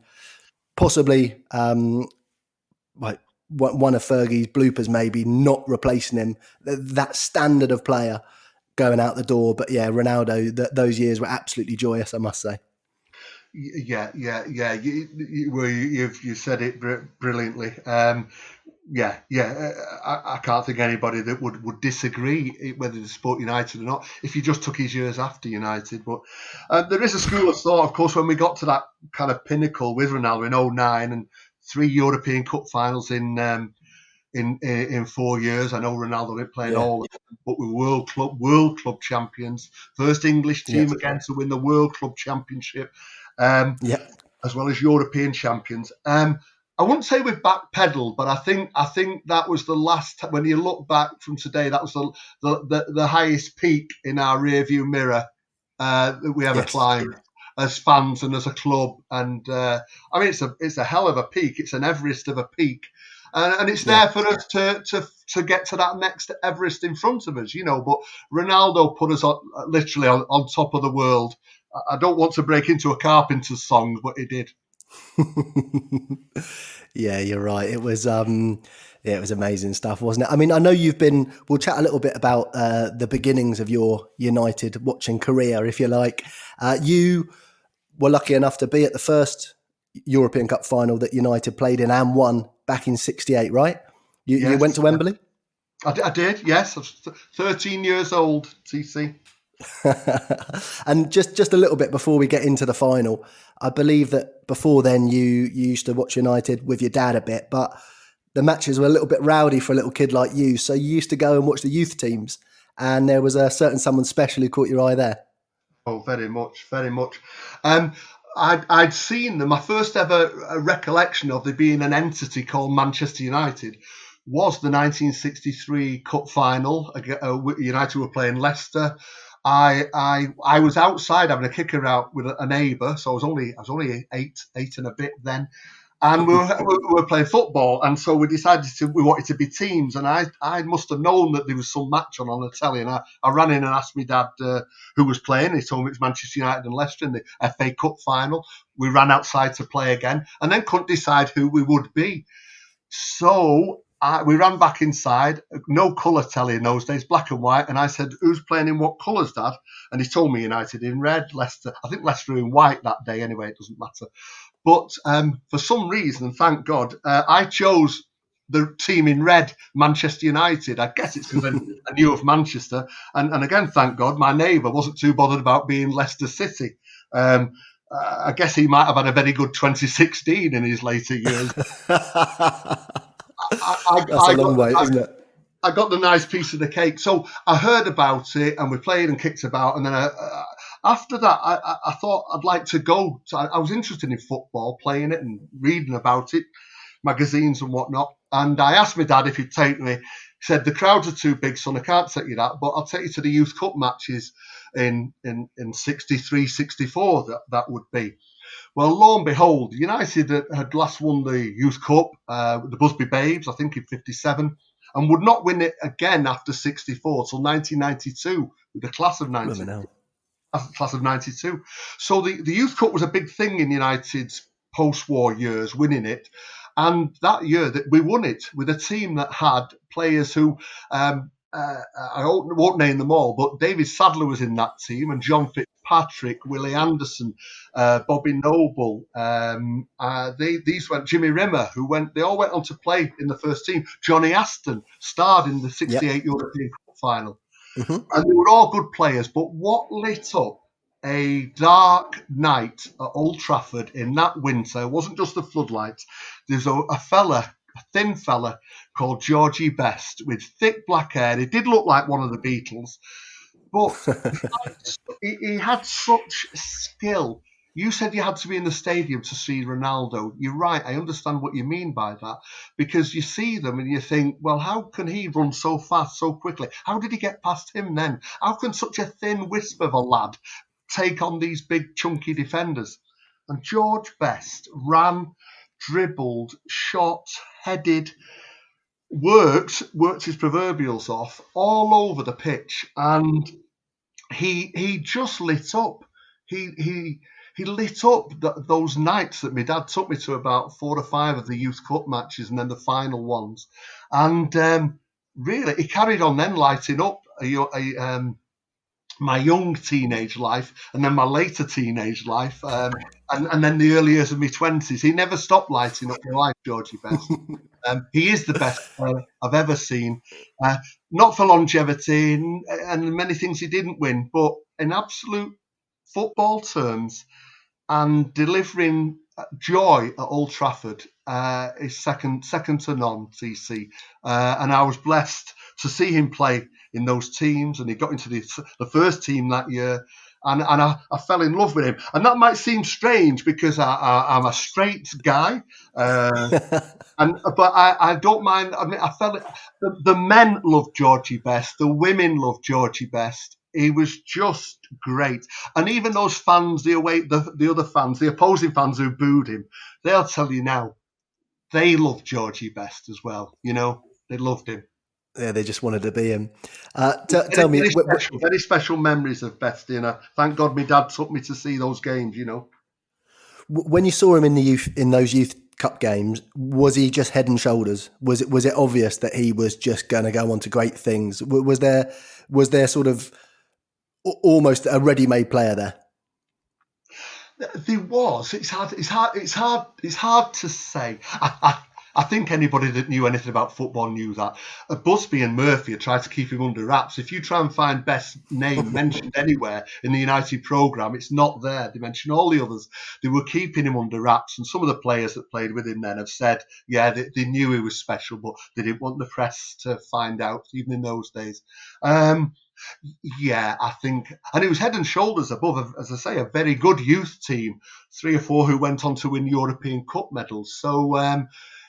possibly like one of Fergie's bloopers, maybe not replacing him, that standard of player going out the door. But yeah, Ronaldo, those years were absolutely joyous, I must say. Yeah. You said it brilliantly. I can't think of anybody that would disagree whether they support United or not if you just took his years after United. But there is a school of thought, of course, when we got to that kind of pinnacle with Ronaldo in '09 and 3 European Cup finals in 4 years. I know Ronaldo didn't play in all of them, but we were World Club champions, first English team again to win the World Club Championship. As well as European champions. I wouldn't say we've backpedaled, but I think that was the last. When you look back from today, that was the highest peak in our rearview mirror that we ever climbed as fans and as a club. And I mean, it's a hell of a peak. It's an Everest of a peak, and it's there for us to get to that next Everest in front of us, But Ronaldo put us literally on top of the world. I don't want to break into a Carpenter's song, but he did. Yeah, you're right. It was amazing stuff, wasn't it? I mean, I know we'll chat a little bit about the beginnings of your United watching career, if you like. You were lucky enough to be at the first European Cup final that United played in and won back in '68, right? You went to Wembley? I did, yes. I was 13 years old, TC. And just a little bit before we get into the final, I believe that before then you used to watch United with your dad a bit, but the matches were a little bit rowdy for a little kid like you. So you used to go and watch the youth teams, and there was a certain someone special who caught your eye there. Oh, very much, very much. I'd seen them. My first ever recollection of there being an entity called Manchester United was the 1963 Cup final. United were playing Leicester. I was outside having a kick around with a neighbour, so I was only eight and a bit then, And we were playing football, and so we decided we wanted to be teams. And I must have known that there was some match on the telly, and I ran in and asked my dad who was playing. He told me it was Manchester United and Leicester in the FA Cup final. We ran outside to play again, and then couldn't decide who we would be. So we ran back inside, no colour telly in those days, black and white. And I said, "Who's playing in what colours, Dad?" And he told me United in red, Leicester. I think Leicester in white that day. Anyway, it doesn't matter. But for some reason, thank God, I chose the team in red, Manchester United. I guess it's because I knew of Manchester. And again, thank God, my neighbour wasn't too bothered about being Leicester City. I guess he might have had a very good 2016 in his later years. That's a long way, isn't it? I got the nice piece of the cake. So I heard about it, and we played and kicked about. And then after that, I thought I'd like to go. So I was interested in football, playing it and reading about it, magazines and whatnot. And I asked my dad if he'd take me. He said, "The crowds are too big, son. I can't take you that, but I'll take you to the Youth Cup matches in 63, 64, that would be." Well, lo and behold, United had last won the Youth Cup, the Busby Babes, I think in 57, and would not win it again after 64 till 1992 with the class of 92. So the Youth Cup was a big thing in United's post-war years, winning it. And that year that we won it with a team that had players who, I won't name them all, but David Sadler was in that team, and John Fitzpatrick, Willie Anderson, Bobby Noble. These went Jimmy Rimmer, they all went on to play in the first team. Johnny Aston starred in the 68 European Cup final. Mm-hmm. And they were all good players, but what lit up a dark night at Old Trafford in that winter wasn't just the floodlights. There's a thin fella called Georgie Best with thick black hair. He did look like one of the Beatles, but he had such skill. You said you had to be in the stadium to see Ronaldo. You're right. I understand what you mean by that, because you see them and you think, well, how can he run so fast, so quickly? How did he get past him then? How can such a thin wisp of a lad take on these big, chunky defenders? And George Best ran, dribbled, shot, headed, worked his proverbials off all over the pitch, and he just lit up. He lit up those nights that my dad took me to, about 4 or 5 of the Youth Cup matches and then the final ones. And really, he carried on then lighting up my young teenage life and then my later teenage life and then the early years of my 20s. He never stopped lighting up my life, Georgie Best. He is the best player I've ever seen. Not for longevity and many things he didn't win, but in absolute football terms and delivering joy at Old Trafford is second to none, TC. And I was blessed to see him play in those teams, and he got into the first team that year, and I fell in love with him. And that might seem strange because I'm a straight guy, but I don't mind. I mean, I felt the men loved Georgie Best, the women loved Georgie Best. He was just great. And even those fans, the other fans, the opposing fans who booed him, they'll tell you now, they loved Georgie Best as well. They loved him. Yeah, they just wanted to be him. Tell me, very special memories of Best. Thank God my dad took me to see those games. When you saw him in those youth cup games, was he just head and shoulders? Was it obvious that he was just going to go on to great things? Was there sort of almost a ready-made player there? There was. It's hard to say. I think anybody that knew anything about football knew that. Busby and Murphy had tried to keep him under wraps. If you try and find Best's name mentioned anywhere in the United programme, it's not there. They mention all the others. They were keeping him under wraps. And some of the players that played with him then have said, yeah, they knew he was special, but they didn't want the press to find out, even in those days. Yeah, I think, and it was head and shoulders above, as I say, a very good youth team, 3 or 4 who went on to win European Cup medals. So,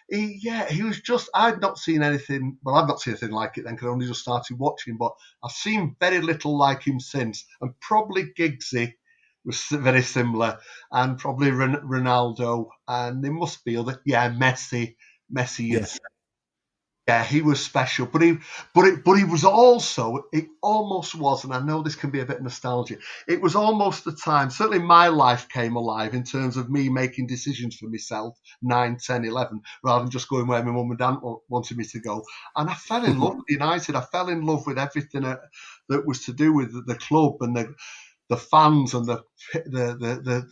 he was just, I've not seen anything like it then, because I only just started watching, but I've seen very little like him since. And probably Giggsy, was very similar, and probably Ronaldo, and there must be other. Yeah, Messi. Messi, yeah, he was special, but he was also, it almost was, and I know this can be a bit nostalgic. It was almost the time, certainly my life came alive in terms of me making decisions for myself, 9, 10, 11, rather than just going where my mum and dad wanted me to go. And I fell in love with United. I fell in love with everything that was to do with the club and the fans and the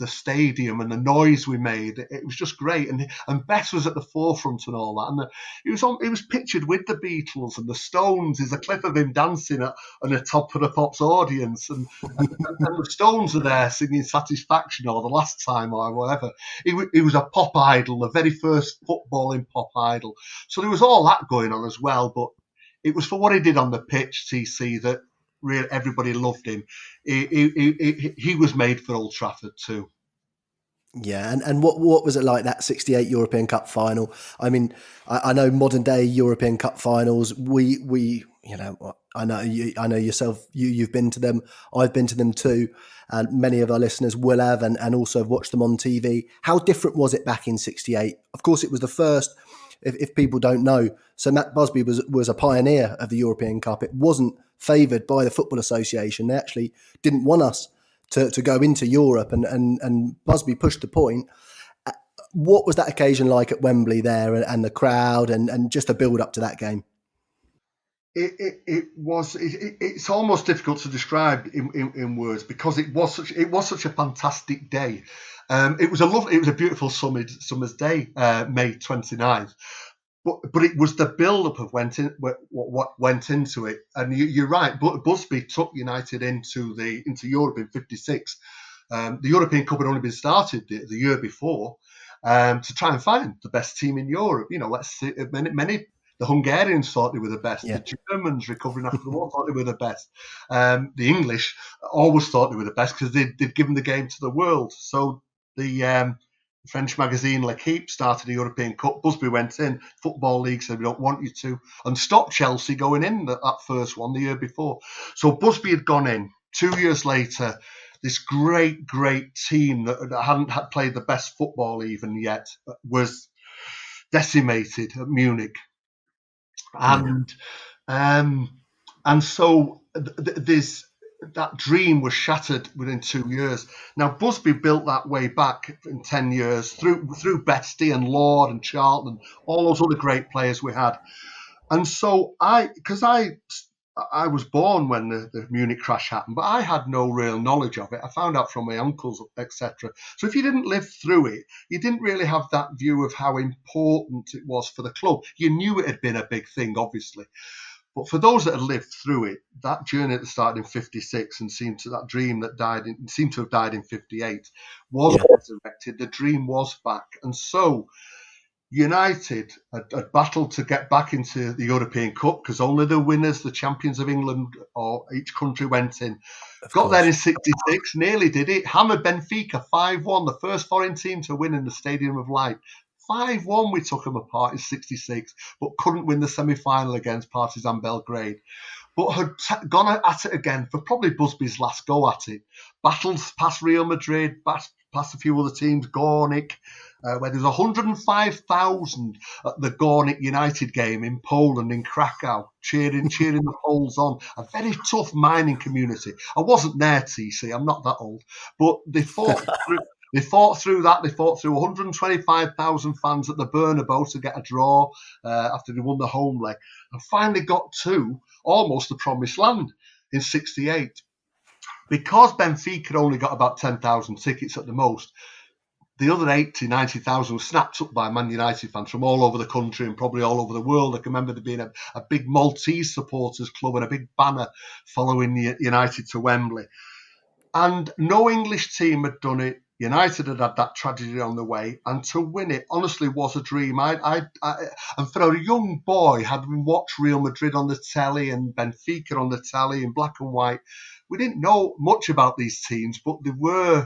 stadium and the noise we made. It was just great, and Bess was at the forefront and all that. And he was pictured with the Beatles and the Stones. There's a clip of him dancing on the Top of the Pops audience, and the Stones are there singing "Satisfaction" or "The Last Time" or whatever. He was a pop idol, the very first footballing pop idol. So there was all that going on as well, but it was for what he did on the pitch, TC, that really everybody loved him. He was made for Old Trafford too. Yeah, and what was it like, that '68 European Cup final? I mean, I know modern day European Cup finals. We I know yourself. You've been to them. I've been to them too, and many of our listeners will have, and also have watched them on TV. How different was it back in '68? Of course, it was the first. If people don't know, Sir Matt Busby was a pioneer of the European Cup. It wasn't favoured by the Football Association. They actually didn't want us to go into Europe, and Busby pushed the point. What was that occasion like at Wembley there, and the crowd, and just the build up to that game? It's almost difficult to describe in words, because it was such a fantastic day. It was a beautiful summer's day, May 29th. But it was the build-up of what went into it, and you're right. Busby took United into Europe in '56. The European Cup had only been started the year before, to try and find the best team in Europe. Let's see, many. The Hungarians thought they were the best. Yeah. The Germans, recovering after the war, thought they were the best. The English always thought they were the best because they'd given the game to the world. So the French magazine L'Equipe started a European Cup. Busby went in. Football League said, we don't want you to, and stopped Chelsea going in that first one the year before. So Busby had gone in. 2 years later, this great team that hadn't played the best football even yet was decimated at Munich. And so that dream was shattered within 2 years. Now Busby built that way back in 10 years through Bestie and Lord and Charlton and all those other great players we had. And so I was born when the Munich crash happened, but I had no real knowledge of it. I found out from my uncles, etc. So if you didn't live through it, you didn't really have that view of how important it was for the club. You knew it had been a big thing, obviously. But for those that had lived through it, that journey that started in '56 and that dream that seemed to have died in '58 was resurrected. The dream was back. And so United had battled to get back into the European Cup, because only the winners, the champions of England or each country, went in. Got there in '66, nearly did it. Hammered Benfica 5-1, the first foreign team to win in the Stadium of Light. 5-1 we took them apart in '66, but couldn't win the semi-final against Partizan Belgrade. But had gone at it again for probably Busby's last go at it. Battles past Real Madrid, past a few other teams, Gornik, where there's 105,000 at the Gornik United game in Poland, in Krakow, cheering the Poles on. A very tough mining community. I wasn't there, TC, I'm not that old. But they fought through. They fought through that. They fought through 125,000 fans at the Bernabeu to get a draw after they won the home leg, and finally got to almost the promised land in '68. Because Benfica only got about 10,000 tickets at the most, the other 80,000, 90,000 were snapped up by Man United fans from all over the country and probably all over the world. I can remember there being a big Maltese supporters club and a big banner following United to Wembley. And no English team had done it. United had that tragedy on the way, and to win it honestly was a dream. And for a young boy, having watched Real Madrid on the telly and Benfica on the telly in black and white, we didn't know much about these teams, but they were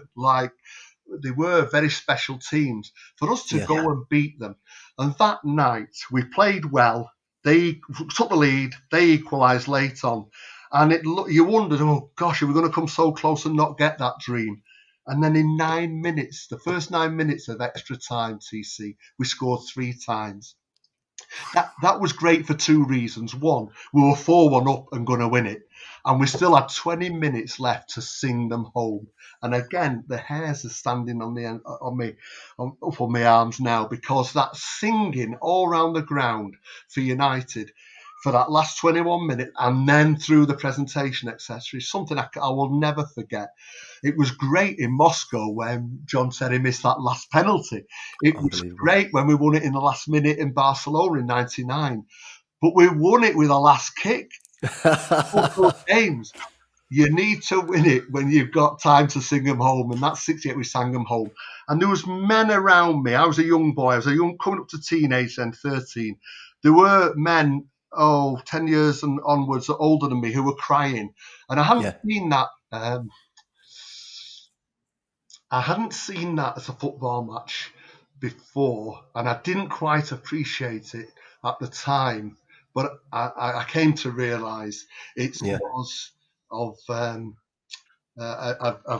very special teams. For us to go and beat them, and that night we played well. They took the lead. They equalised late on, and you wondered, oh gosh, are we going to come so close and not get that dream? And then in 9 minutes, the first 9 minutes of extra time, TC, we scored 3 times. That was great for 2 reasons. One, we were 4-1 up and going to win it. And we still had 20 minutes left to sing them home. And again, the hairs are standing up on my arms now, because that singing all around the ground for United for that last 21 minutes and then through the presentation, etc., is something I will never forget. It was great in Moscow when John Terry missed that last penalty. It was great when we won it in the last minute in Barcelona in '99. But we won it with a last kick. All those games, you need to win it when you've got time to sing them home. And that's 68, we sang them home. And there was men around me. I was a young boy. Coming up to teenage then, 13. There were men, 10 years and onwards, older than me, who were crying. And I hadn't seen that. I hadn't seen that as a football match before, and I didn't quite appreciate it at the time. But I came to realise it's because of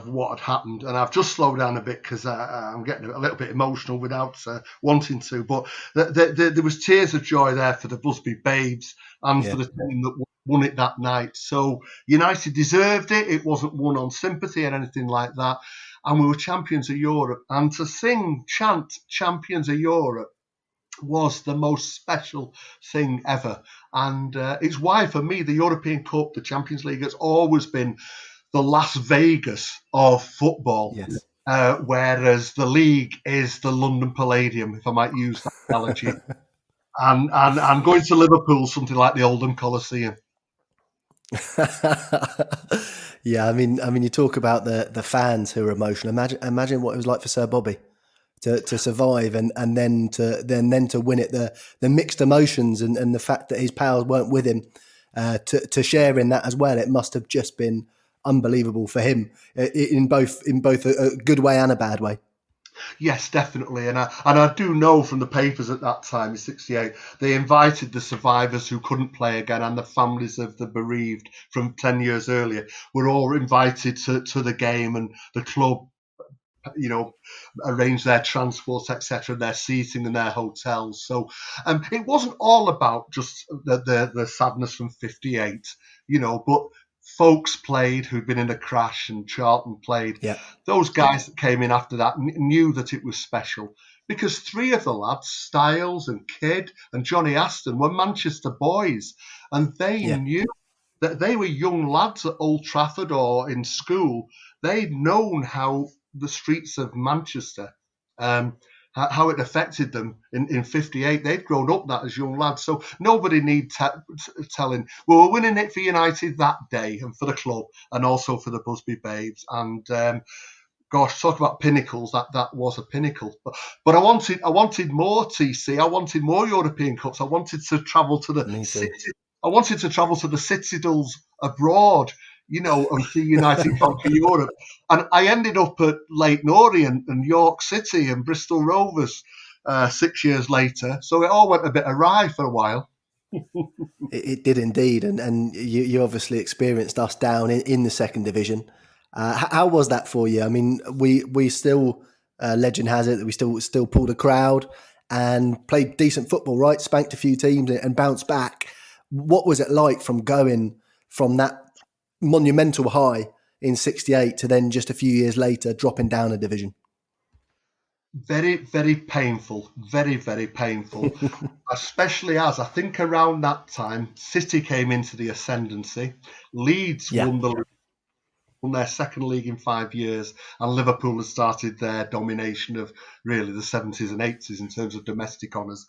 what had happened. And I've just slowed down a bit because I'm getting a little bit emotional without wanting to. But there was tears of joy there for the Busby Babes and for the team that won it that night. So United deserved it. It wasn't won on sympathy or anything like that. And we were champions of Europe. And to chant champions of Europe was the most special thing ever. And it's why, for me, the European Cup, the Champions League, has always been the Las Vegas of football. Yes. Whereas the league is the London Palladium, if I might use that analogy. and going to Liverpool, something like the Oldham Coliseum. Yeah, I mean, you talk about the fans who are emotional. Imagine what it was like for Sir Bobby to survive and then to win it. The mixed emotions and the fact that his pals weren't with him to share in that as well. It must have just been unbelievable for him in both a good way and a bad way. Yes, definitely. And I do know from the papers at that time, in 68, they invited the survivors who couldn't play again and the families of the bereaved from 10 years earlier were all invited to the game, and the club, arranged their transport, etc., their seating and their hotels. So it wasn't all about just the sadness from 58, but folks played who'd been in a crash, and Charlton played. Yeah. Those guys that came in after that knew that it was special, because 3 of the lads, Styles and Kidd and Johnny Aston, were Manchester boys, and they knew that they were young lads at Old Trafford or in school. They'd known how the streets of Manchester, how it affected them in 58. They'd grown up that as young lads. So nobody need telling. We were winning it for United that day and for the club and also for the Busby Babes. And gosh, talk about pinnacles. That was a pinnacle. But I wanted more, TC. I wanted more European Cups. I wanted to travel to the city. I wanted to travel to the citadels abroad, and see United conquer Europe. And I ended up at Leyton Orient and York City and Bristol Rovers 6 years later. So it all went a bit awry for a while. It did indeed. And you obviously experienced us down in the second division. How was that for you? I mean, we still, legend has it that we still pulled a crowd and played decent football, right? Spanked a few teams and bounced back. What was it like from going from that monumental high in 68 to then just a few years later dropping down a division? Very, very painful. Very, very painful. Especially as I think around that time, City came into the ascendancy. Leeds won their second league in 5 years, and Liverpool had started their domination of really the 70s and 80s in terms of domestic honours.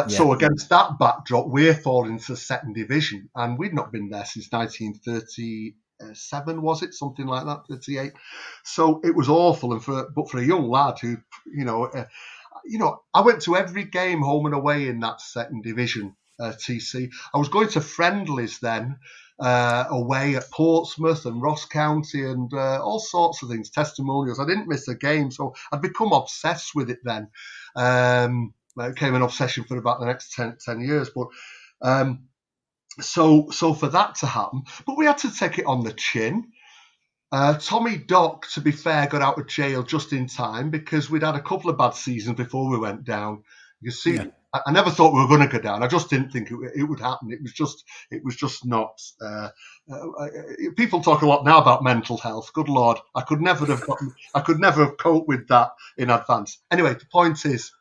So against that backdrop, we're falling into the second division, and we'd not been there since 1937, was it? Something like that, 38. So it was awful, but for a young lad who, I went to every game home and away in that second division, TC. I was going to friendlies then, away at Portsmouth and Ross County and all sorts of things, testimonials. I didn't miss a game, so I'd become obsessed with it then. It became an obsession for about the next 10 years. But so for that to happen, but we had to take it on the chin. Tommy Dock, to be fair, got out of jail just in time because we'd had a couple of bad seasons before we went down. You see, Yeah. I never thought we were going to go down. I just didn't think it would happen. It was just not. People talk a lot now about mental health. Good Lord, I could never have coped with that in advance. Anyway, the point is,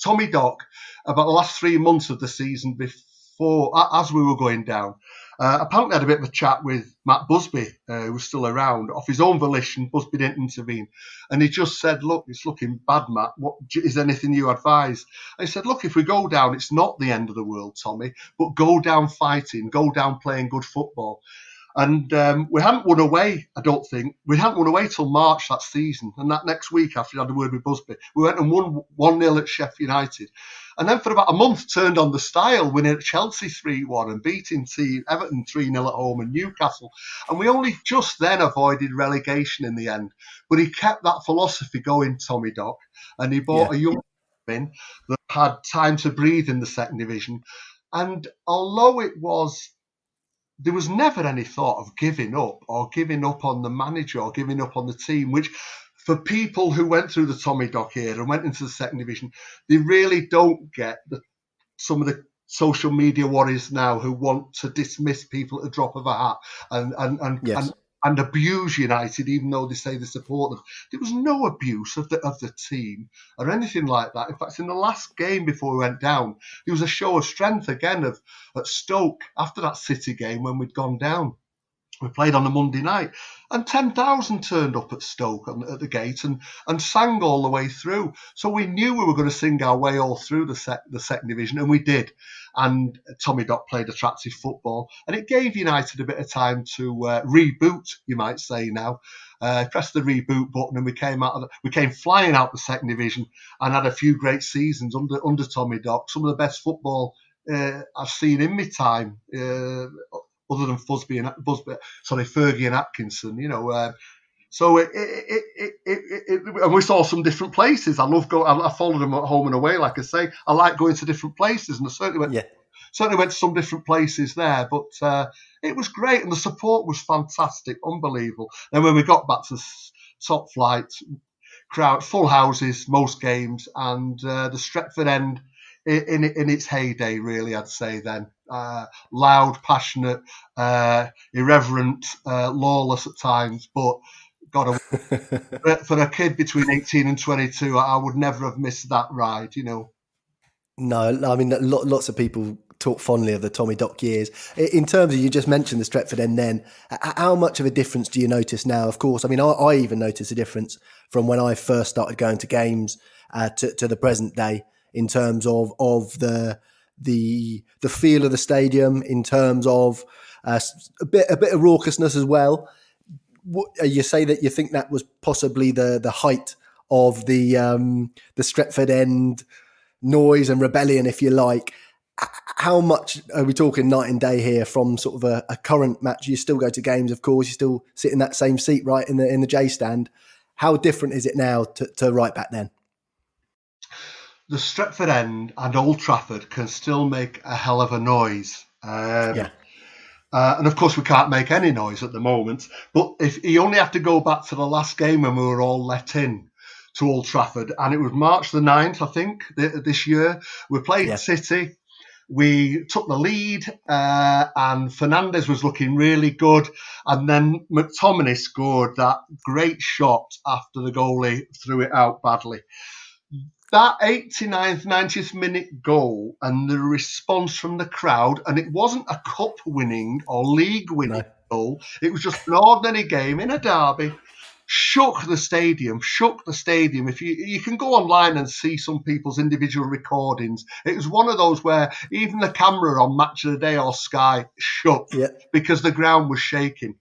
Tommy Dock, about the last 3 months of the season before, as we were going down, apparently had a bit of a chat with Matt Busby, who was still around. Off his own volition, Busby didn't intervene. And he just said, look, it's looking bad, Matt. What is anything you advise? I said, look, if we go down, it's not the end of the world, Tommy, but go down fighting, go down playing good football. And we hadn't won away, I don't think. We hadn't won away till March that season. And that next week, after we had a word with Busby, we went and won 1-0 at Sheffield United. And then for about a month, turned on the style, winning at Chelsea 3-1 and beating Everton 3-0 at home and Newcastle. And we only just then avoided relegation in the end. But he kept that philosophy going, Tommy Dock. And he bought a young man that had time to breathe in the second division. And although there was never any thought of giving up on the manager or giving up on the team, which for people who went through the Tommy Dock era and went into the second division, they really don't get some of the social media warriors now who want to dismiss people at the drop of a hat and abuse United, even though they say they support them. There was no abuse of the team or anything like that. In fact, in the last game before we went down, there was a show of strength again at Stoke after that City game when we'd gone down. We played on a Monday night, and 10,000 turned up at Stoke at the gate and sang all the way through. So we knew we were going to sing our way all through the second division, and we did. And Tommy Dock played attractive football, and it gave United a bit of time to reboot, you might say now. Pressed the reboot button, and we came flying out the second division and had a few great seasons under Tommy Dock. Some of the best football I've seen in my time. Other than Fergie and Atkinson, so and we saw some different places. I followed them at home and away, like I say. I like going to different places, and I certainly went to some different places there. But it was great, and the support was fantastic, unbelievable. Then when we got back to top flight, crowd, full houses, most games, and the Stretford end in its heyday, really, I'd say then. Loud, passionate, irreverent, lawless at times, but God, for a kid between 18 and 22, I would never have missed that ride, No, I mean, lots of people talk fondly of the Tommy Dock years. In terms of, you just mentioned the Stretford end then, how much of a difference do you notice now? Of course, I mean, I even notice a difference from when I first started going to games to the present day in terms of the feel of the stadium, in terms of a bit of raucousness as well. You say that you think that was possibly the height of the Stretford end noise and rebellion, if you like. How much are we talking night and day here from sort of a current match? You still go to games, of course. You still sit in that same seat, right, in the J stand. How different is it now to right back then? The Stretford end and Old Trafford can still make a hell of a noise. And of course, we can't make any noise at the moment. But if you only have to go back to the last game when we were all let in to Old Trafford, and it was March the 9th, I think, this year. We played City. We took the lead, and Fernandes was looking really good. And then McTominay scored that great shot after the goalie threw it out badly. That 89th, 90th minute goal and the response from the crowd, and it wasn't a cup-winning or league-winning goal. It was just an ordinary game in a derby. Shook the stadium. If you can go online and see some people's individual recordings, it was one of those where even the camera on Match of the Day or Sky shook because the ground was shaking.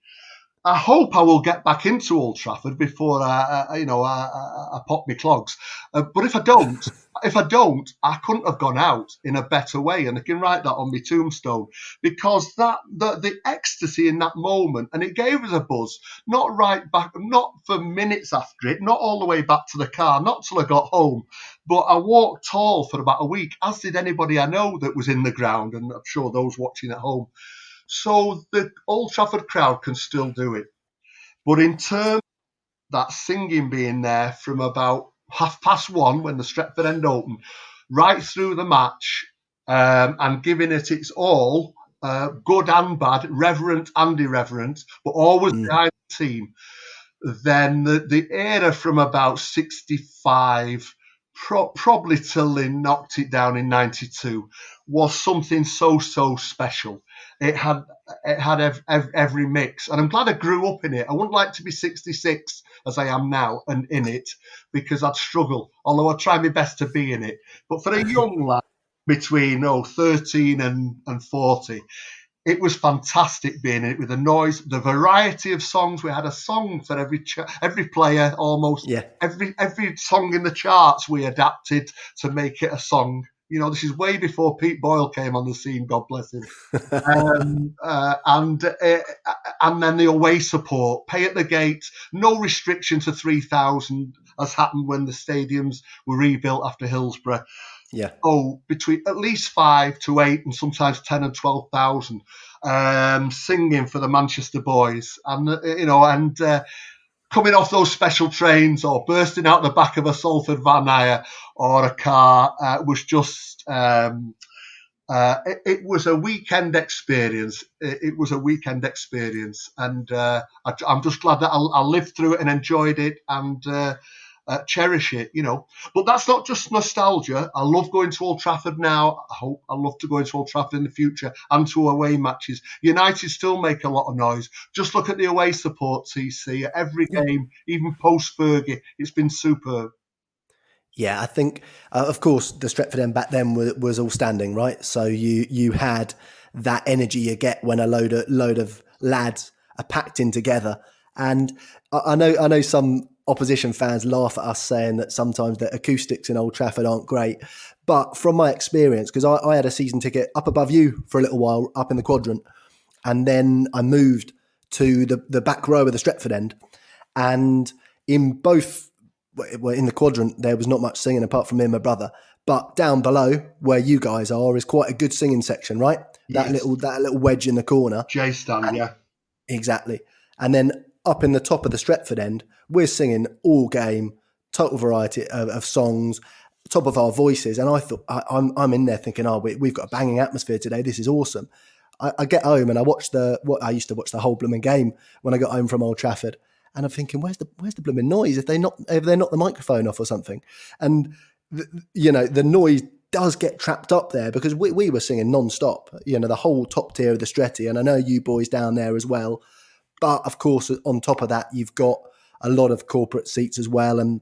I hope I will get back into Old Trafford before I pop my clogs. But if I don't, I couldn't have gone out in a better way, and I can write that on my tombstone, because the ecstasy in that moment, and it gave us a buzz. Not right back, not for minutes after it, not all the way back to the car, not till I got home, but I walked tall for about a week, as did anybody I know that was in the ground, and I'm sure those watching at home. So the Old Trafford crowd can still do it. But in terms of that singing being there from about 1:30 when the Stretford End opened, right through the match, and giving it its all, good and bad, reverent and irreverent, but always behind the team, then the era from about 65, probably till they knocked it down in 92, was something so special. It had every mix, and I'm glad I grew up in it. I wouldn't like to be 66 as I am now and in it, because I'd struggle, although I try my best to be in it. But for a young lad between 13 and 40, it was fantastic being in it with the noise, the variety of songs. We had a song for every player, almost. Yeah. Every song in the charts we adapted to make it a song. This is way before Pete Boyle came on the scene, God bless him. And then the away support, pay at the gate, no restriction to 3,000, as happened when the stadiums were rebuilt after Hillsborough. Yeah. Between at least 5 to 8 and sometimes 10 and 12,000 singing for the Manchester boys, and coming off those special trains or bursting out the back of a Salford van hire or a car was just. It was a weekend experience. It was a weekend experience, and I'm just glad that I lived through it and enjoyed it and cherish it. But that's not just nostalgia. I love going to Old Trafford now. I love to go into Old Trafford in the future and to away matches. United still make a lot of noise. Just look at the away support, TC. At every game, even post Fergie, it's been superb. Yeah, I think, of course, the Stretford End back then was all standing, right? So you had that energy you get when a load of lads are packed in together. And I know some opposition fans laugh at us saying that sometimes the acoustics in Old Trafford aren't great. But from my experience, because I had a season ticket up above you for a little while, up in the quadrant, and then I moved to the back row of the Stretford End, and in both. Well, in the quadrant, there was not much singing apart from me and my brother. But down below, where you guys are, is quite a good singing section, right? Yes. That little wedge in the corner. J stand, yeah. Exactly. And then up in the top of the Stretford End, we're singing all game, total variety of songs, top of our voices. And I thought, I'm in there thinking, we've got a banging atmosphere today. This is awesome. I get home and I watch I used to watch the whole blooming game when I got home from Old Trafford. And I'm thinking, where's the blooming noise? If they're not the microphone off or something, and the noise does get trapped up there because we were singing non-stop. The whole top tier of the Stretty, and I know you boys down there as well. But of course, on top of that, you've got a lot of corporate seats as well, and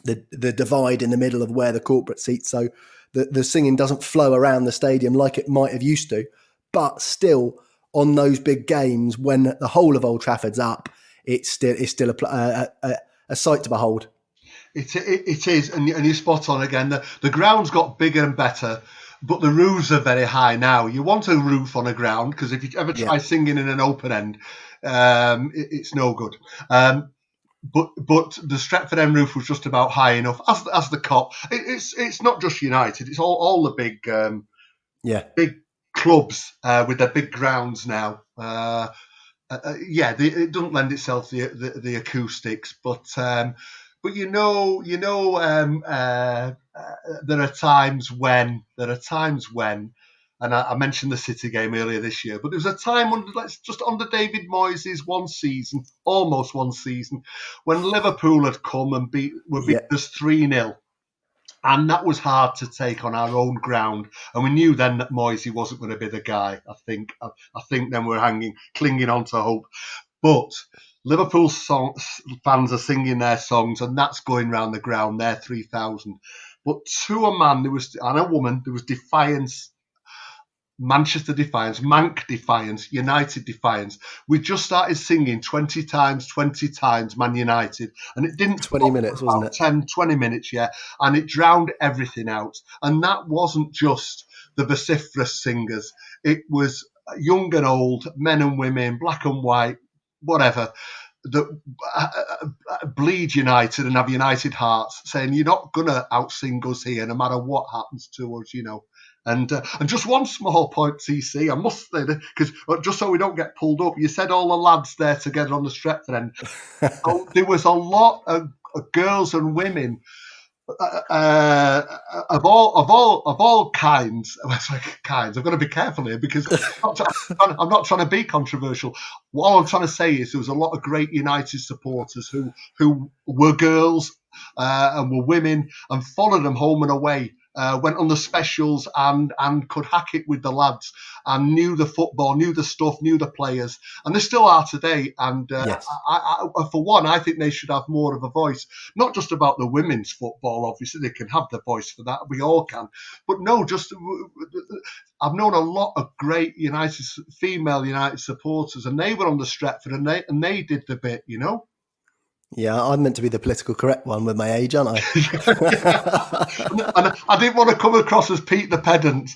the divide in the middle of where the corporate seats. So the singing doesn't flow around the stadium like it might have used to. But still, on those big games when the whole of Old Trafford's up, it's still a sight to behold. It is, and you're spot on again. The ground's got bigger and better, but the roofs are very high now. You want a roof on a ground because if you ever try singing in an open end, it's no good. But the Stretford End roof was just about high enough. As the Cop, it's not just United. It's all the big big clubs with their big grounds now. It doesn't lend itself to the acoustics, but there are times when, and I mentioned the City game earlier this year, but there was a time under David Moyes' almost one season, when Liverpool had come and were beating us 3-0. And that was hard to take on our own ground. And we knew then that Moisey wasn't going to be the guy. I think then we're clinging on to hope. But Liverpool fans are singing their songs, and that's going round the ground, their 3,000. But to a man, and a woman, there was defiance. Manchester Defiance, Manc Defiance, United Defiance. We just started singing 20 times, Man United. And it didn't 20 minutes, wasn't it? 10, 20 minutes, yeah. And it drowned everything out. And that wasn't just the vociferous singers. It was young and old, men and women, black and white, whatever, that bleed United and have United hearts, saying, you're not going to outsing us here, no matter what happens to us, And just one small point, TC, I must say, because just so we don't get pulled up, you said all the lads there together on the Stretford end. So there was a lot of girls and women of all kinds. Kinds. I've got to be careful here because I'm not trying to be controversial. All I'm trying to say is there was a lot of great United supporters who were girls and were women and followed them home and away. Went on the specials and could hack it with the lads and knew the football, knew the stuff, knew the players, and they still are today. And Yes. I, for one, I think they should have more of a voice, not just about the women's football. Obviously, they can have the voice for that. We all can, but no, just I've known a lot of great female United supporters, and they were on the Stretford and they did the bit, you know. Yeah, I'm meant to be the political correct one with my age, aren't I? And I didn't want to come across as Pete the pedant.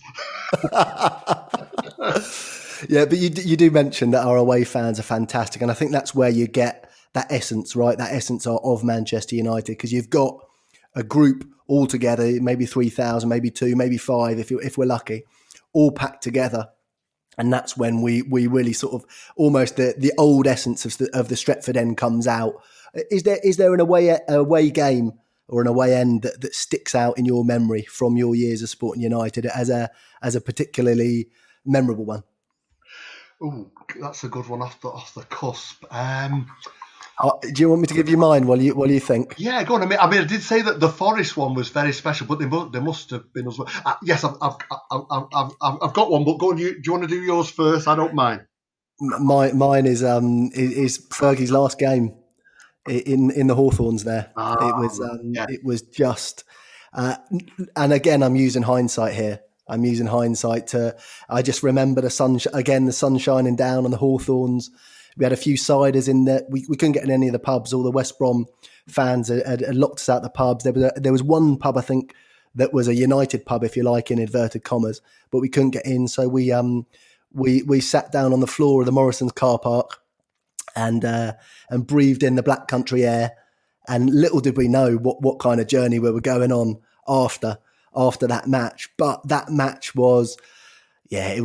Yeah, but you do mention that our away fans are fantastic, and I think that's where you get that essence, right? That essence of Manchester United, because you've got a group all together, maybe 3,000, maybe 2, maybe 5, if we're lucky, all packed together. And that's when we really sort of almost the old essence of the Stretford end comes out. Is there an away game or an away end that sticks out in your memory from your years of Sporting United as a particularly memorable one? Oh, that's a good one off the cusp. Do you want me to give you mine while you think? Yeah, go on. I mean, I did say that the Forest one was very special, but they must have been as well. Yes, I've got one, but go on. Do you want to do yours first? I don't mind. Mine is Fergie's last game in the Hawthorns there. It was just, and again, I'm using hindsight here. I just remember the sun shining down on the Hawthorns. We had a few ciders in there. We couldn't get in any of the pubs. All the West Brom fans had locked us out the pubs. There was one pub, I think, that was a United pub, if you like, in inverted commas, but we couldn't get in. So we sat down on the floor of the Morrison's car park and breathed in the Black Country air. And little did we know what kind of journey we were going on after that match. But that match was, I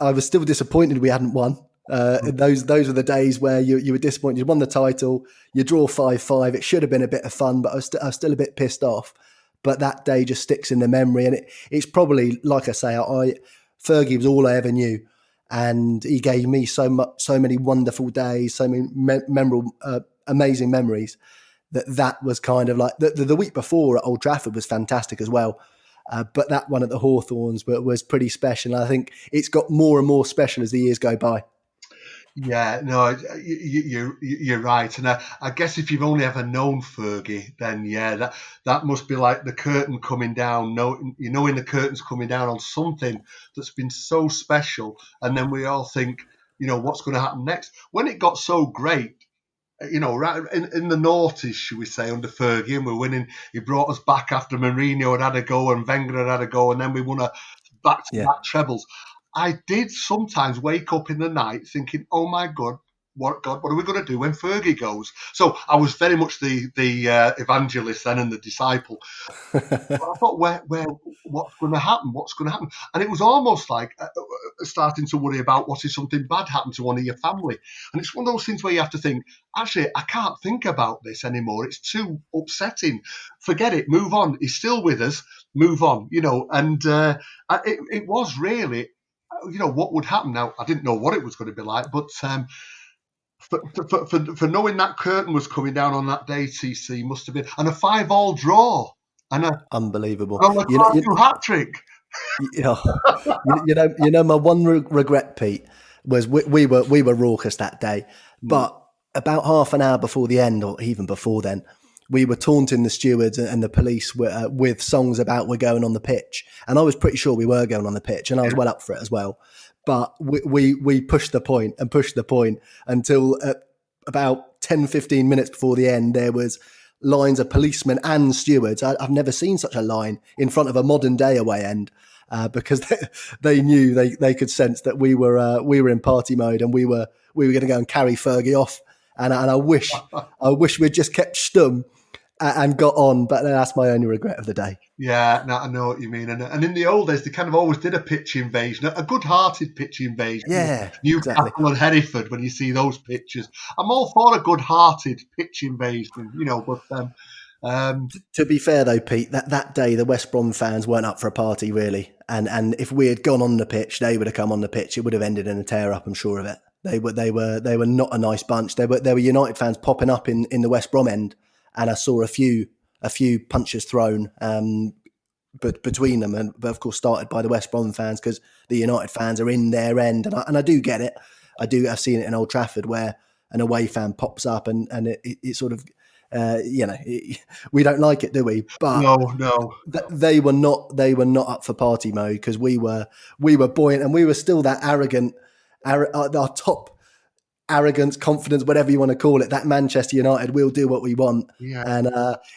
was still disappointed we hadn't won. Those were the days where you were disappointed. You won the title, you draw 5-5. It should have been a bit of fun, but I was still a bit pissed off. But that day just sticks in the memory, and it's probably, like I say, Fergie was all I ever knew, and he gave me so many wonderful days, so many memorable, amazing memories. That was kind of like the week before at Old Trafford was fantastic as well. But that one at the Hawthorns was pretty special. And I think it's got more and more special as the years go by. Yeah, no, you're right. And I guess if you've only ever known Fergie, then yeah, that must be like the curtain coming down, knowing the curtain's coming down on something that's been so special. And then we all think, what's going to happen next? When it got so great, right in the noughties, should we say, under Fergie, and we're winning. He brought us back after Mourinho had a go and Wenger had a go, and then we won a back-to-back trebles. I did sometimes wake up in the night thinking, "Oh my God, what are we going to do when Fergie goes?" So I was very much the evangelist then and the disciple. But I thought, what's going to happen? What's going to happen? And it was almost like starting to worry about what if something bad happened to one of your family. And it's one of those things where you have to think, actually, I can't think about this anymore. It's too upsetting. Forget it. Move on. He's still with us. Move on. And it was really. What would happen now? I didn't know what it was going to be like, but for knowing that curtain was coming down on that day, TC must have been, and a 5-5 draw, and unbelievable, hat trick. My one regret, Pete, was we were raucous that day, but about half an hour before the end, or even before then, we were taunting the stewards and the police with songs about we're going on the pitch. And I was pretty sure we were going on the pitch, and I was well up for it as well. But we pushed the point until about 10, 15 minutes before the end, there was lines of policemen and stewards. I've never seen such a line in front of a modern day away end, because they knew they could sense that we were in party mode, and we were going to go and carry Fergie off. And I wish we'd just kept stum and got on, but that's my only regret of the day. Yeah, no, I know what you mean. And in the old days, they kind of always did a pitch invasion, a good-hearted pitch invasion. Yeah, exactly. Newcastle and Hereford, when you see those pictures. I'm all for a good-hearted pitch invasion, but To be fair though, Pete, that day the West Brom fans weren't up for a party really, and if we had gone on the pitch, they would have come on the pitch. It would have ended in a tear up. I'm sure of it. They were not a nice bunch. There were United fans popping up in the West Brom end, and I saw a few punches thrown, but between them, but of course started by the West Brom fans because the United fans are in their end, and I do get it. I've seen it in Old Trafford where an away fan pops up and it sort of. We don't like it, do we? But no. they were not up for party mode because we were buoyant and we were still that arrogant, our top arrogance, confidence, whatever you want to call it. That Manchester United, we'll do what we want, Yeah. and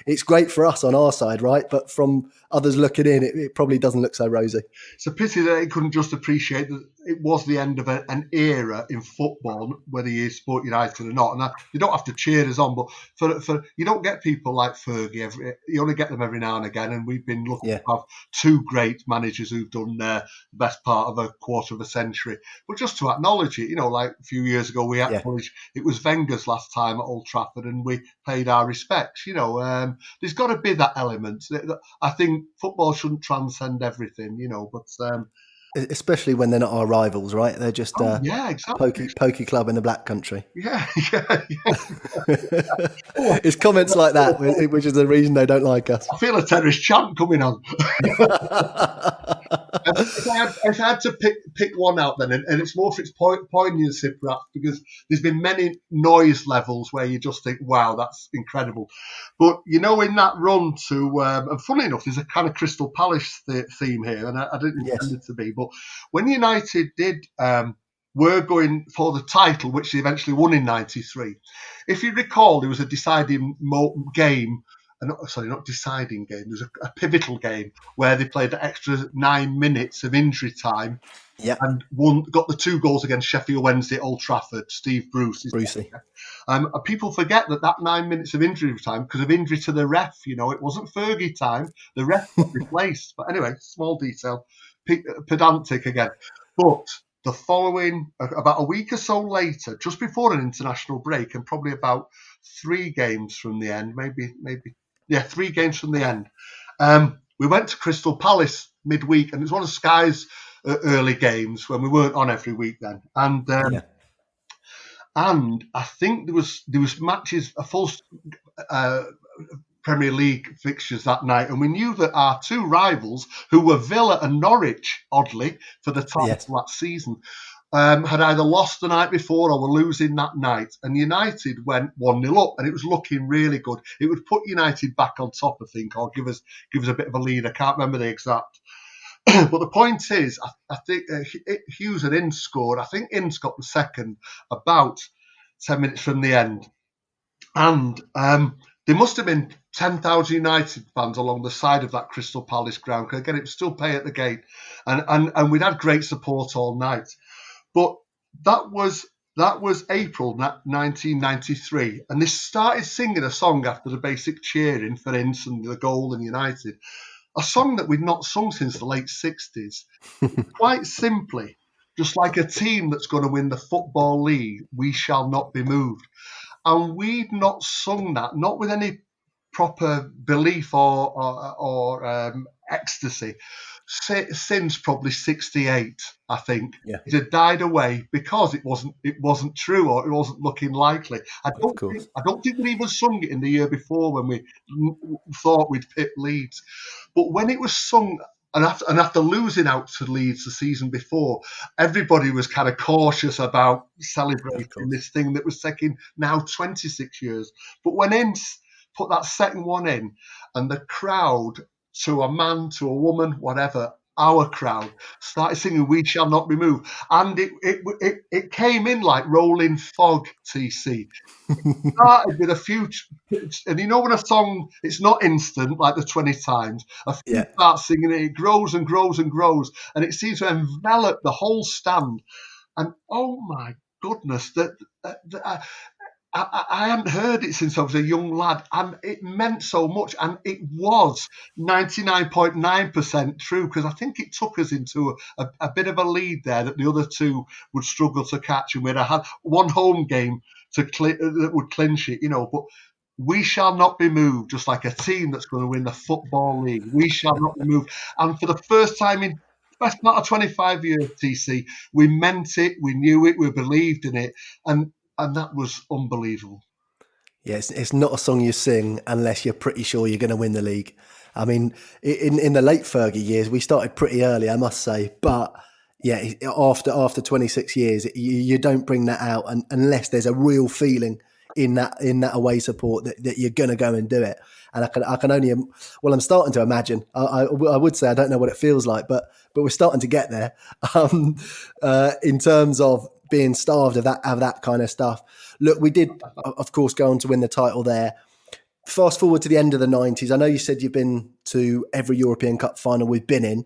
it's great for us on our side, right? But from others looking in, it probably doesn't look so rosy. It's a pity that it couldn't just appreciate that it was the end of an era in football, whether you support United or not. And you don't have to cheer us on, but for you don't get people like Fergie. You only get them every now and again. And we've been lucky to have two great managers who've done the best part of a quarter of a century. But just to acknowledge it, like a few years ago, we acknowledged it was Wenger's last time at Old Trafford, and we paid our respects. There's got to be that element. I think football shouldn't transcend everything, but especially when they're not our rivals, right? They're just exactly. pokey club in the Black Country. Yeah. It's comments like that, which is the reason they don't like us. I feel a terrorist chant coming on. If I had to pick one out then, and it's more for its poignancy perhaps, because there's been many noise levels where you just think, wow, that's incredible. But, in that run to, and funny enough, there's a kind of Crystal Palace theme here, and I didn't intend it to be, but when United were going for the title, which they eventually won in 93, if you recall, there was a deciding game. Not deciding game. There was a pivotal game where they played the extra 9 minutes of injury time and got the 2 goals against Sheffield Wednesday at Old Trafford. Steve Brucey. People forget that 9 minutes of injury time because of injury to the ref. It wasn't Fergie time. The ref got replaced. But anyway, small detail. Pedantic again. But the following, about a week or so later, just before an international break, and probably about 3 games from the end, maybe 3 games from the end, we went to Crystal Palace midweek, and it was one of Sky's early games when we weren't on every week then, and I think there was matches, a full Premier League fixtures that night, and we knew that our 2 rivals, who were Villa and Norwich, oddly, for the title that season, had either lost the night before or were losing that night. And United went 1-0 up, and it was looking really good. It would put United back on top, I think, or give us a bit of a lead. I can't remember the exact. But the point is, I think Hughes and Ince scored. I think Ince got the second about 10 minutes from the end. And there must have been 10,000 United fans along the side of that Crystal Palace ground. Because again, it was still pay at the gate. And we'd had great support all night. But that was April 1993, and they started singing a song after the basic cheering for Ince and the goal and United, a song that we'd not sung since the late 60s. Quite simply, just like a team that's going to win the Football League, we shall not be moved. And we'd not sung that, not with any proper belief or ecstasy, since probably 68, I think. It had died away because it wasn't true, or it wasn't looking likely. I don't think we even sung it in the year before when we thought we'd pick Leeds. But when it was sung, and after losing out to Leeds the season before, everybody was kind of cautious about celebrating this thing that was taking now 26 years. But when Ince put that second one in, and the crowd, to a man, to a woman, whatever, our crowd started singing "We Shall Not Be Moved," and it came in like rolling fog. TC it started with a few, and when a song, it's not instant like the 20 times. A few start singing it grows and grows and grows, and it seems to envelop the whole stand. And oh my goodness, I hadn't heard it since I was a young lad, and it meant so much. And it was 99.9% true, because I think it took us into a bit of a lead there that the other two would struggle to catch, and we'd have had one home game that would clinch it, But we shall not be moved, just like a team that's going to win the Football League. We shall not be moved. And for the first time in best part of 25 years, TC, we meant it, we knew it, we believed in it. And that was unbelievable. Yeah, it's not a song you sing unless you're pretty sure you're going to win the league. I mean, in the late Fergie years, we started pretty early, I must say. But yeah, after 26 years, you don't bring that out unless there's a real feeling in that away support that you're going to go and do it. And I can only, well, I'm starting to imagine. I would say I don't know what it feels like, but we're starting to get there in terms of being starved of that kind of stuff. Look, we did, of course, go on to win the title there. Fast forward to the end of the 90s. I know you said you've been to every European Cup final we've been in.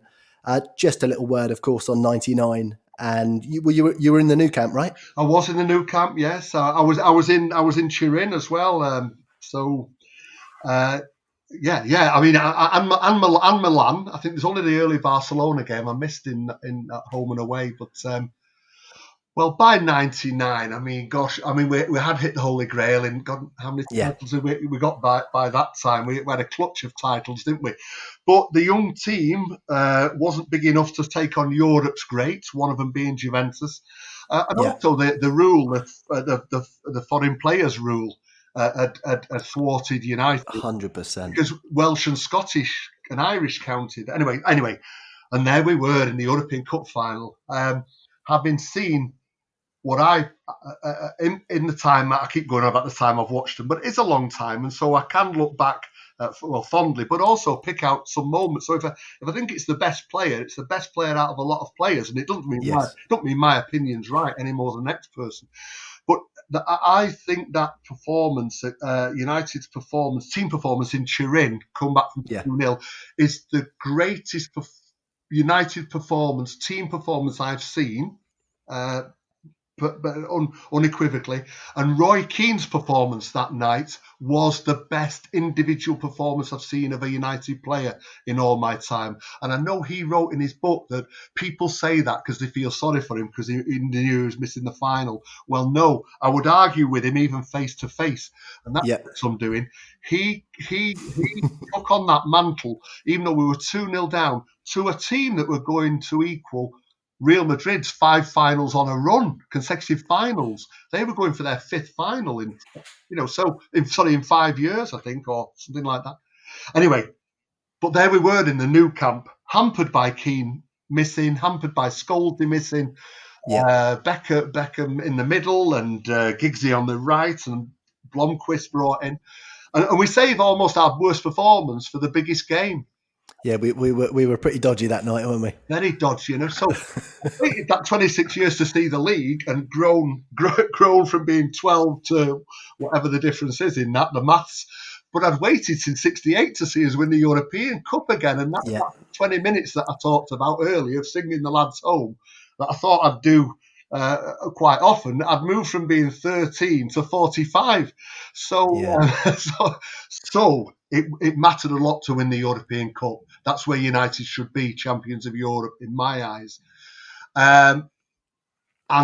Just a little word, of course, on 99. And you were in the Nou Camp, right? I was in the Nou Camp, yes. I was in Turin as well. Yeah. I mean, and Milan. I think there's only the early Barcelona game I missed in at home and away, but. Well, by 99, I mean, gosh, we had hit the Holy Grail, and God, how many titles did we got by that time? We had a clutch of titles, didn't we? But the young team wasn't big enough to take on Europe's greats, one of them being Juventus. And also the rule, the foreign players rule, had thwarted United. 100%. Because Welsh and Scottish and Irish counted. Anyway, and there we were in the European Cup final, having seen what in the time, I keep going on about the time I've watched them, but it's a long time, and so I can look back fondly, but also pick out some moments. So if I think it's the best player, it's the best player out of a lot of players, and it doesn't mean my opinion's right any more than the next person. But I think that performance, United's performance, team performance in Turin, come back from 2-0, is the greatest United performance, team performance I've seen. But unequivocally. And Roy Keane's performance that night was the best individual performance I've seen of a United player in all my time. And I know he wrote in his book that people say that because they feel sorry for him because he knew he was missing the final. Well, no, I would argue with him even face to face. And that's what I'm doing. He took on that mantle, even though we were 2-0 down, to a team that were going to equal Real Madrid's 5 finals on a run, consecutive finals. They were going for their 5th final in 5 years, I think, or something like that. Anyway, but there we were in the Nou Camp, hampered by Keane missing, hampered by Scoldy missing, Beckham in the middle, and Giggsy on the right, and Blomqvist brought in. And we save almost our worst performance for the biggest game. Yeah, we were pretty dodgy that night, weren't we? Very dodgy, So I waited that 26 years to see the league and grown from being 12 to whatever the difference is in that, the maths. But I'd waited since '68 to see us win the European Cup again, and that's that 20 minutes that I talked about earlier of singing the lads home that I thought I'd do quite often. I'd moved from being 13 to 45, so it mattered a lot to win the European Cup. That's where United should be, champions of Europe, in my eyes. And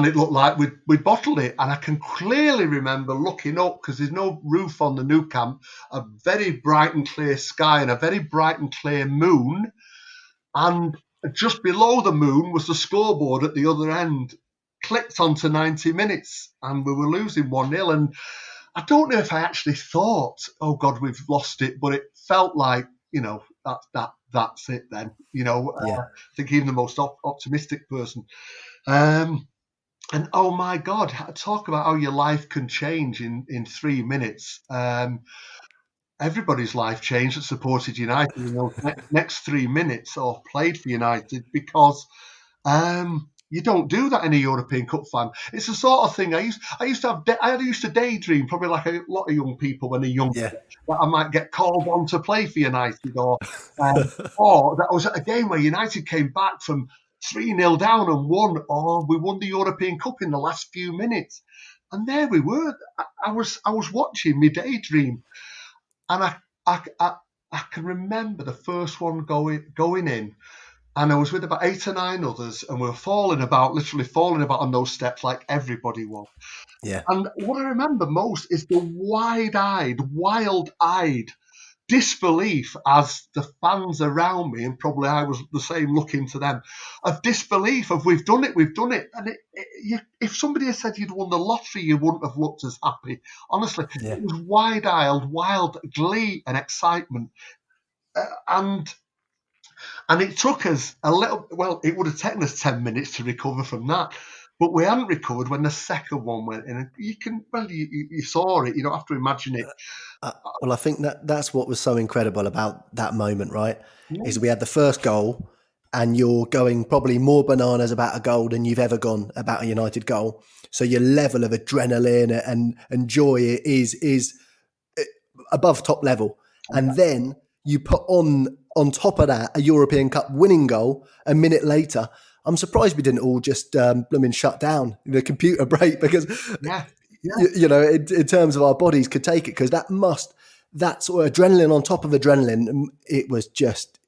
it looked like we'd bottled it. And I can clearly remember looking up, because there's no roof on the Nou Camp, a very bright and clear sky and a very bright and clear moon. And just below the moon was the scoreboard at the other end. Clicked onto 90 minutes, and we were losing 1-0. And I don't know if I actually thought, oh God, we've lost it, but it felt like, that's it then. I think even the most optimistic person. And oh my God, talk about how your life can change in 3 minutes. Everybody's life changed that supported United in those next 3 minutes or played for United, because you don't do that in a European Cup final. It's the sort of thing I used to daydream, probably like a lot of young people when they're young, that I might get called on to play for United, or that was at a game where United came back from 3-0 down and won, or we won the European Cup in the last few minutes. And there we were. I was watching my daydream, and I can remember the first one going in, and I was with about 8 or 9 others, and we were literally falling about on those steps like everybody was. Yeah. And what I remember most is the wide-eyed, wild-eyed disbelief as the fans around me, and probably I was the same looking to them, of disbelief of we've done it. And if somebody had said you'd won the lottery, you wouldn't have looked as happy. Honestly, Yeah. it was wide-eyed, wild glee and excitement. And it took us it would have taken us 10 minutes to recover from that. But we hadn't recovered when the second one went in. And you saw it. You don't have to imagine it. Well, I think that's what was so incredible about that moment, right? Yeah. Is we had the first goal, and you're going probably more bananas about a goal than you've ever gone about a United goal. So your level of adrenaline and joy is above top level. And then you put on top of that a European Cup winning goal a minute later. I'm surprised we didn't all just blooming shut down the computer break, because Yeah. you know, in terms of our bodies could take it, because that sort of adrenaline on top of adrenaline, it was just,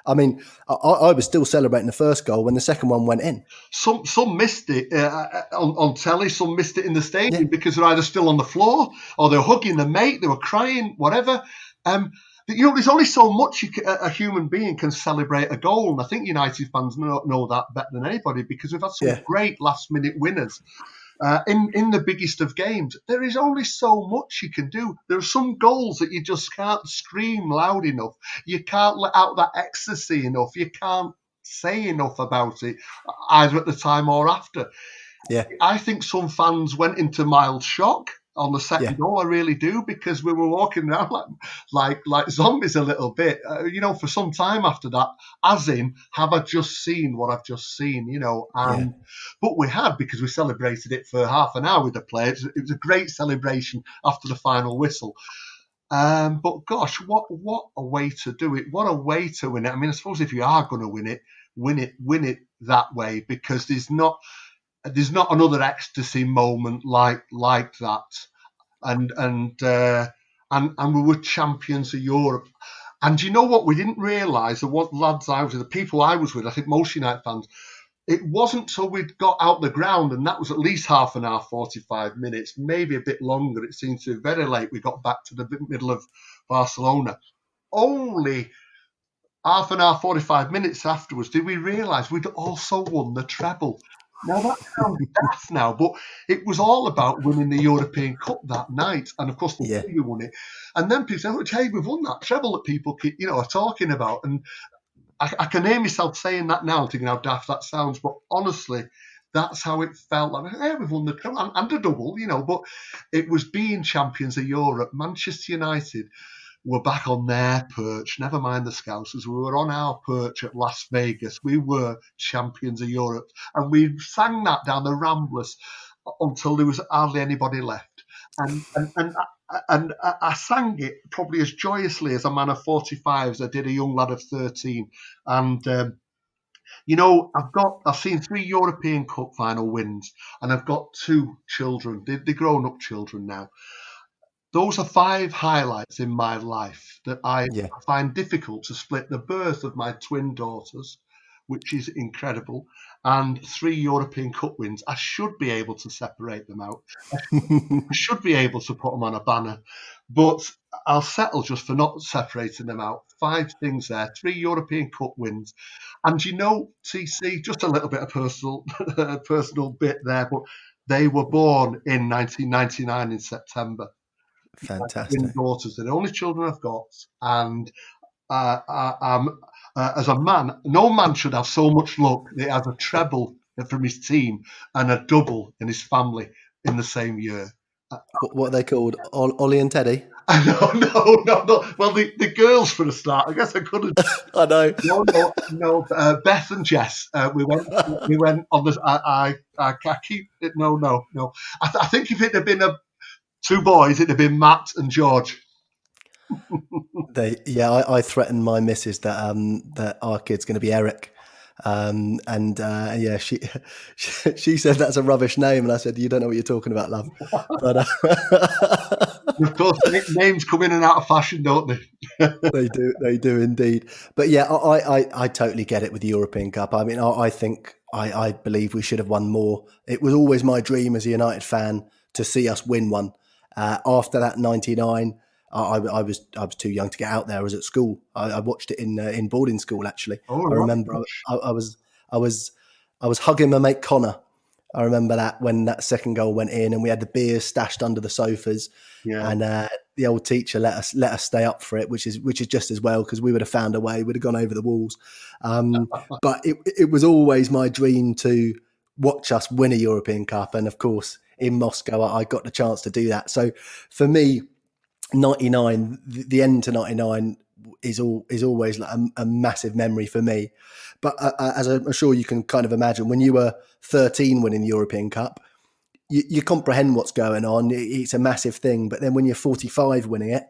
I mean, I was still celebrating the first goal when the second one went in. Some missed it on telly. Some missed it in the stadium because they're either still on the floor or they're hugging their mate, they were crying, whatever. There's only so much a human being can celebrate a goal, and I think United fans know that better than anybody, because we've had some great last-minute winners. In the biggest of games, there is only so much you can do. There are some goals that you just can't scream loud enough. You can't let out that ecstasy enough. You can't say enough about it, either at the time or after. Yeah. I think some fans went into mild shock on the second goal. I really do, because we were walking around like zombies a little bit, for some time after that. As in, have I just seen what I've just seen? But we had, because we celebrated it for half an hour with the players. It was a great celebration after the final whistle. But gosh, what a way to do it! What a way to win it! I mean, I suppose if you are going to win it that way, because there's not another ecstasy moment like that. And we were champions of Europe. And you know what? We didn't realise that what lads I was with, the people I was with, I think most United fans, it wasn't till we'd got out the ground, and that was at least half an hour, 45 minutes, maybe a bit longer. It seemed to be very late. We got back to the middle of Barcelona. Only half an hour, 45 minutes afterwards did we realise we'd also won the treble. Now, that sounds daft now, but it was all about winning the European Cup that night. And, of course, the way we won it. And then people say, hey, we've won that treble that people are talking about. And I can hear myself saying that now, thinking how daft that sounds. But honestly, that's how it felt. Like, hey, we've won the treble and a double, but it was being champions of Europe. Manchester United were back on their perch, never mind the Scousers. We were on our perch at Las Vegas. We were champions of Europe. And we sang that down the Ramblers until there was hardly anybody left. And I sang it probably as joyously as a man of 45 as I did a young lad of 13. And I've seen 3 European Cup final wins, and I've got 2 children. They're grown-up children now. Those are 5 highlights in my life that I find difficult to split: the birth of my twin daughters, which is incredible, and 3 European Cup wins. I should be able to separate them out. I should be able to put them on a banner, but I'll settle just for not separating them out. 5 things there, 3 European Cup wins. And TC, just a little bit of personal bit there, but they were born in 1999 in September. Fantastic. Daughters, they're the only children I've got, and as a man, no man should have so much luck that he has a treble from his team and a double in his family in the same year. What are they called? Ollie and Teddy? No. Well, the girls for a start. I guess I couldn't. I know. No. Beth and Jess. We went on this. I keep it. No. I think if it had been 2 boys, it'd have been Matt and George. I threatened my missus that our kid's going to be Eric, Yeah, she said that's a rubbish name, and I said, you don't know what you're talking about, love. But Of course, names come in and out of fashion, don't they? they do indeed. But yeah, I totally get it with the European Cup. I mean, I think I believe we should have won more. It was always my dream as a United fan to see us win one. After that '99, I was too young to get out there. I was at school. I watched it in boarding school. Actually, Oh, I right. remember I was I was hugging my mate Connor. I remember that when that second goal went in, and we had the beers stashed under the sofas, Yeah. and the old teacher let us stay up for it, which is just as well, because we would have found a way, we'd have gone over the walls. But it was always my dream to watch us win a European Cup, and of course in Moscow I got the chance to do that. So for me, 99, the end to 99 is always like a massive memory for me. But as I'm sure you can kind of imagine, when you were 13 winning the European Cup, you comprehend what's going on. It's a massive thing. But then when you're 45 winning it,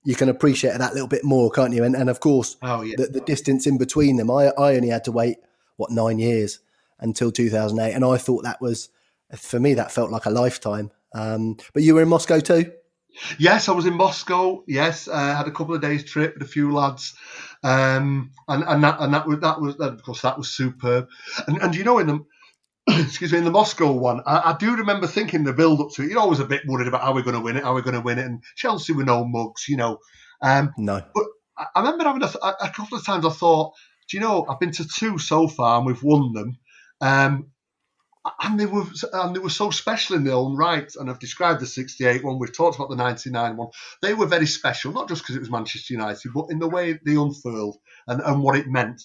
you can appreciate it that little bit more, can't you? And of course, Oh, yeah. the distance in between them, I only had to wait, 9 years until 2008. And I thought that was, for me, that felt like a lifetime. But you were in Moscow too? Yes, I was in Moscow. Yes, I had a couple of days trip with a few lads, and that was of course that was superb. And you know, in the excuse me, in the Moscow one, I do remember thinking the build up to it. You're always a bit worried about how we're going to win it, and Chelsea were no mugs, you know. No. But I remember having a couple of times I thought, do you know, I've been to two so far and we've won them. And they were so special in their own right. And I've described the '68 one. We've talked about the '99 one. They were very special, not just because it was Manchester United, but in the way they unfurled and what it meant.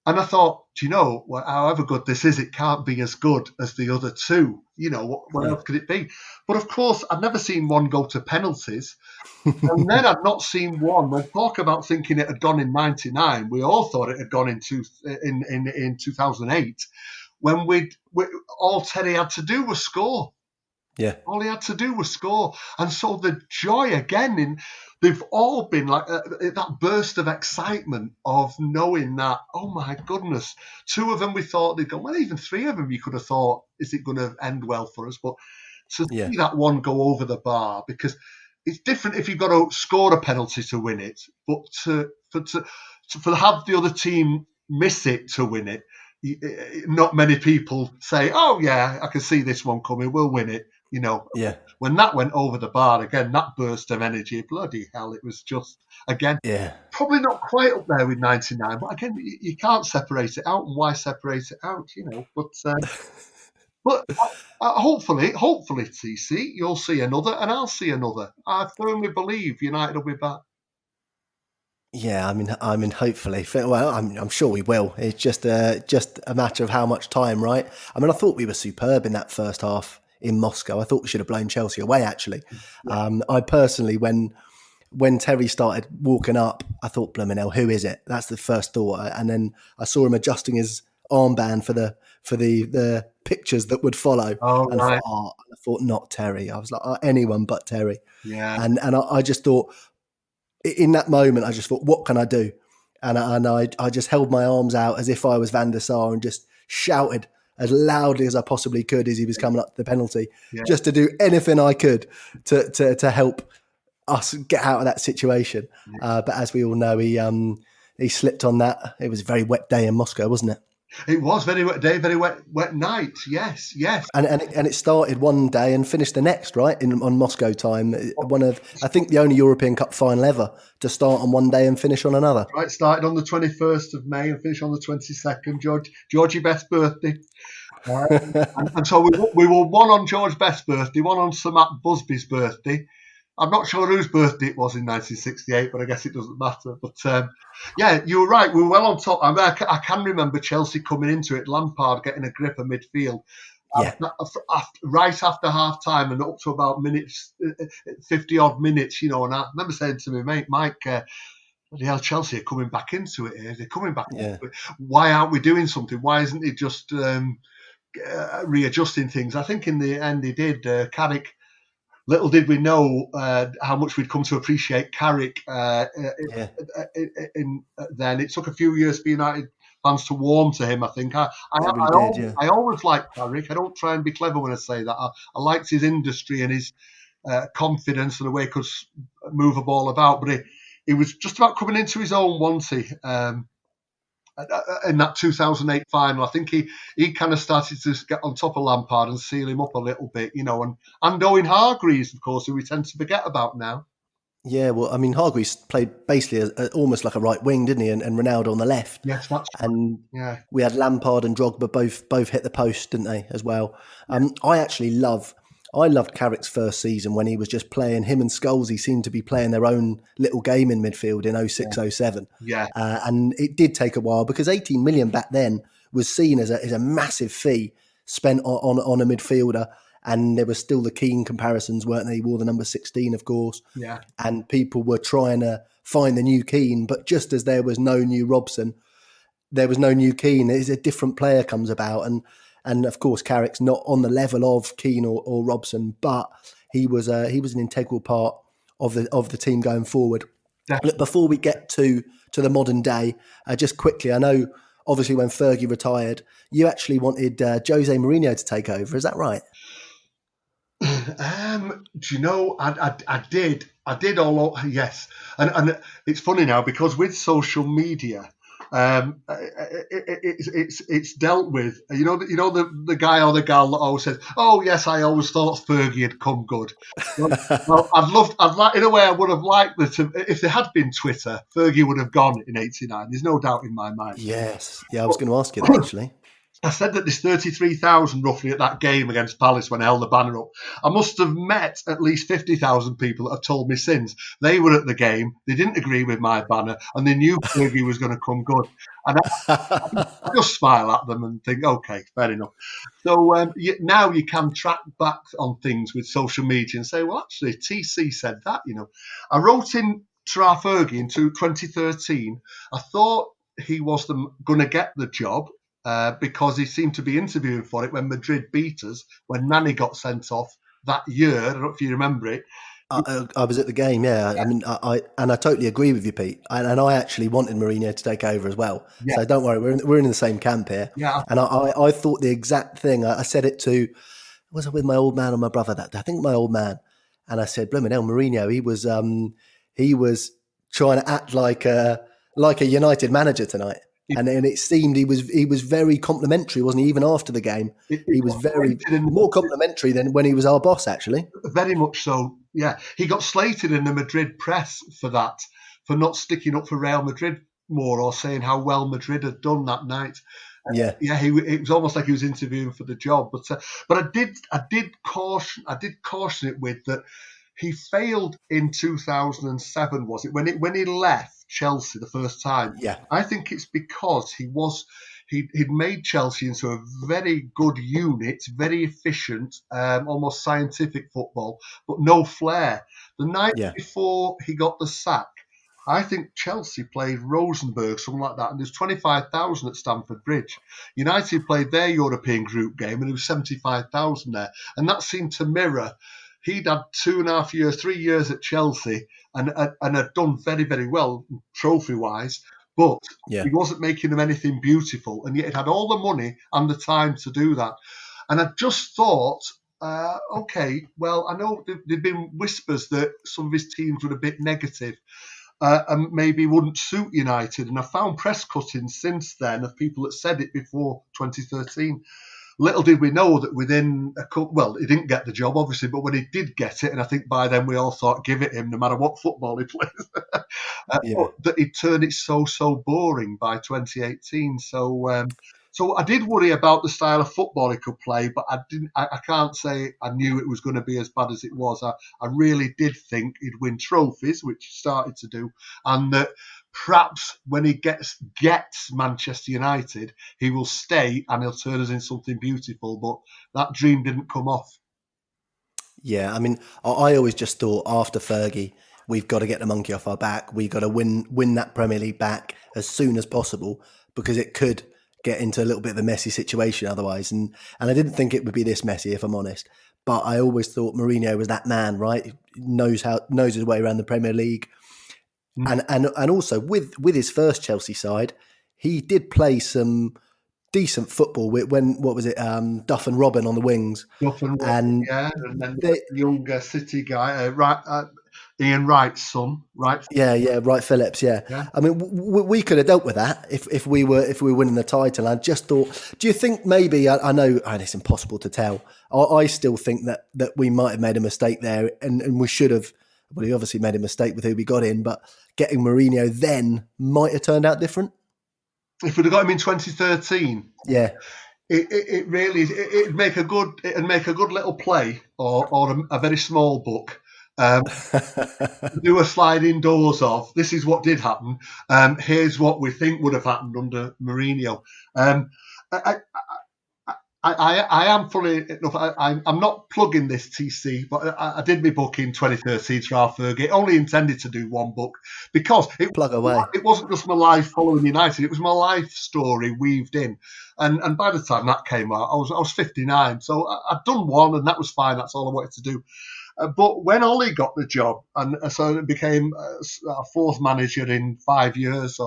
And I thought, do you know, however good this is, it can't be as good as the other two. You know, what else could it be? But of course, I'd never seen one go to penalties. And then I'd not seen one. When talk about thinking it had gone in '99, we all thought it had gone in 2008. When all Terry had to do was score. Yeah. All he had to do was score. And so the joy again, they've all been like that burst of excitement of knowing that, oh my goodness, two of them we thought they'd go, well, even three of them you could have thought, is it going to end well for us? But to see that one go over the bar, because it's different if you've got to score a penalty to win it, but to have the other team miss it to win it, not many people say, oh yeah, I can see this one coming, we'll win it. You know, when that went over the bar again, that burst of energy, bloody hell, it was just, again, probably not quite up there with '99, but again, you can't separate it out, and why separate it out, you know? But hopefully, TC, you'll see another, and I'll see another. I firmly believe United will be back. Yeah, I mean, hopefully. Well, I'm sure we will. It's just a matter of how much time, right? I mean, I thought we were superb in that first half in Moscow. I thought we should have blown Chelsea away, actually. I personally, when Terry started walking up, I thought, blooming hell, who is it? That's the first thought. And then I saw him adjusting his armband for the pictures that would follow. And I thought, not Terry. I was like, anyone but Terry. Yeah. And I just thought, in that moment, I just thought, what can I do? And I just held my arms out as if I was Van der Sar and just shouted as loudly as I possibly could as he was coming up to the penalty, just to do anything I could to help us get out of that situation. But as we all know, he slipped on that. It was a very wet day in Moscow, wasn't it? It was very wet day, very wet night. Yes. And it started one day and finished the next, right? On Moscow time. One of, I think, the only European Cup final ever to start on one day and finish on another. Right, started on the 21st of May and finished on the 22nd. Georgie Best's birthday. And so we were one on George Best's birthday, one on Sir Matt Busby's birthday. I'm not sure whose birthday it was in 1968, but I guess it doesn't matter. But yeah, you were right. We were well on top. I mean, I can remember Chelsea coming into it, Lampard getting a grip of midfield. Right after half time and up to about 50 odd minutes, you know. And I remember saying to my mate, Mike, bloody hell, Chelsea are coming back into it here. They're coming back into it. Why aren't we doing something? Why isn't it just readjusting things? I think in the end they did. Carrick. Little did we know how much we'd come to appreciate Carrick then. It took a few years for United fans to warm to him. I think Everybody did, yeah. I always liked Carrick. I don't try and be clever when I say that. I liked his industry and his confidence and the way he could move a ball about. But he was just about coming into his own, wasn't he? In that 2008 final, I think he kind of started to get on top of Lampard and seal him up a little bit, and Owen Hargreaves, of course, who we tend to forget about now. Yeah, well, I mean, Hargreaves played basically almost like a right wing, didn't he? And Ronaldo on the left. Yes, that's true. And Yeah. we had Lampard and Drogba both hit the post, didn't they, as well? I loved Carrick's first season when he was just playing. Him and Scholesy seemed to be playing their own little game in midfield in 06-07. Yeah. And it did take a while because 18 million back then was seen as a massive fee spent on a midfielder. And there were still the Keane comparisons, weren't they? He wore the number 16, of course. Yeah. And people were trying to find the new Keane. But just as there was no new Robson, there was no new Keane. There's a different player comes about. And of course, Carrick's not on the level of Keane or Robson, but he was an integral part of the team going forward. Yeah. Look, before we get to the modern day, just quickly, I know obviously when Fergie retired, you actually wanted Jose Mourinho to take over. Is that right? Do you know? I did all. Yes, and it's funny now because with social media, it's dealt with. You know the guy or the gal that always says, "Oh yes, I always thought Fergie had come good." Well, in a way, I would have liked that if there had been Twitter, Fergie would have gone in '89. There's no doubt in my mind. Yes, yeah, I was going to ask you that actually. I said that there's 33,000 roughly at that game against Palace when I held the banner up. I must have met at least 50,000 people that have told me since. They were at the game, they didn't agree with my banner, and they knew Fergie was going to come good. And I just smile at them and think, okay, fair enough. So now you can track back on things with social media and say, well, actually, TC said that, I wrote in to our Fergie in 2013, I thought he was going to get the job. Because he seemed to be interviewing for it when Madrid beat us, when Nani got sent off that year. I don't know if you remember it. I was at the game, yeah. I mean, I totally agree with you, Pete. And I actually wanted Mourinho to take over as well. Yeah. So don't worry, we're in the same camp here. Yeah. And I thought the exact thing. I said it to, was it with my old man or my brother that day? I think my old man. And I said, blooming hell, Mourinho, he was trying to act like a United manager tonight. And it seemed he was very complimentary, wasn't he? Even after the game, he was very more complimentary than when he was our boss, actually. Very much so. Yeah, he got slated in the Madrid press for not sticking up for Real Madrid more or saying how well Madrid had done that night. Yeah, it was almost like he was interviewing for the job. But I did caution it with that. He failed in 2007, was it? When he left Chelsea the first time. Yeah. I think it's because he'd made Chelsea into a very good unit, very efficient, almost scientific football, but no flair. The night before he got the sack, I think Chelsea played Rosenborg, something like that, and there's 25,000 at Stamford Bridge. United played their European group game, and there was 75,000 there. And that seemed to mirror. He'd had 2.5 years, 3 years at Chelsea and had done very, very well trophy-wise, but he wasn't making them anything beautiful, and yet he had all the money and the time to do that. And I just thought, okay, well, I know there'd been whispers that some of his teams were a bit negative and maybe wouldn't suit United, and I found press cuttings since then of people that said it before 2013. Little did we know that within he didn't get the job, obviously, but when he did get it, and I think by then we all thought, give it him, no matter what football he plays, that he'd turn it so boring by 2018. So I did worry about the style of football he could play, but I can't say I knew it was going to be as bad as it was. I really did think he'd win trophies, which he started to do, and that perhaps when he gets Manchester United, he will stay and he'll turn us into something beautiful. But that dream didn't come off. Yeah, I mean, I always just thought after Fergie, we've got to get the monkey off our back. We've got to win that Premier League back as soon as possible, because it could get into a little bit of a messy situation otherwise. And I didn't think it would be this messy, if I'm honest. But I always thought Mourinho was that man, right? He knows his way around the Premier League. And also with his first Chelsea side, he did play some decent football when what was it, Duff and Robin on the wings, and and then the younger City guy, Ian Wright's son, right? Yeah, Wright Phillips. Yeah, I mean, we could have dealt with that if we were winning the title. I just thought, do you think maybe I know it's impossible to tell. I still think that we might have made a mistake there, and we should have. Well, he obviously made a mistake with who we got in, but getting Mourinho then might have turned out different. If we'd have got him in 2013, yeah, it really it'd make a good little play or a very small book. Do a sliding doors of this is what did happen. Here's what we think would have happened under Mourinho. I am funny enough. I'm not plugging this TC, but I did my book in 2013 Sir Alex Ferguson. Only intended to do one book because it wasn't just my life following United. It was my life story weaved in. And by the time that came out, I was 59. So I'd done one, and that was fine. That's all I wanted to do. But when Ollie got the job, and so it became a fourth manager in 5 years,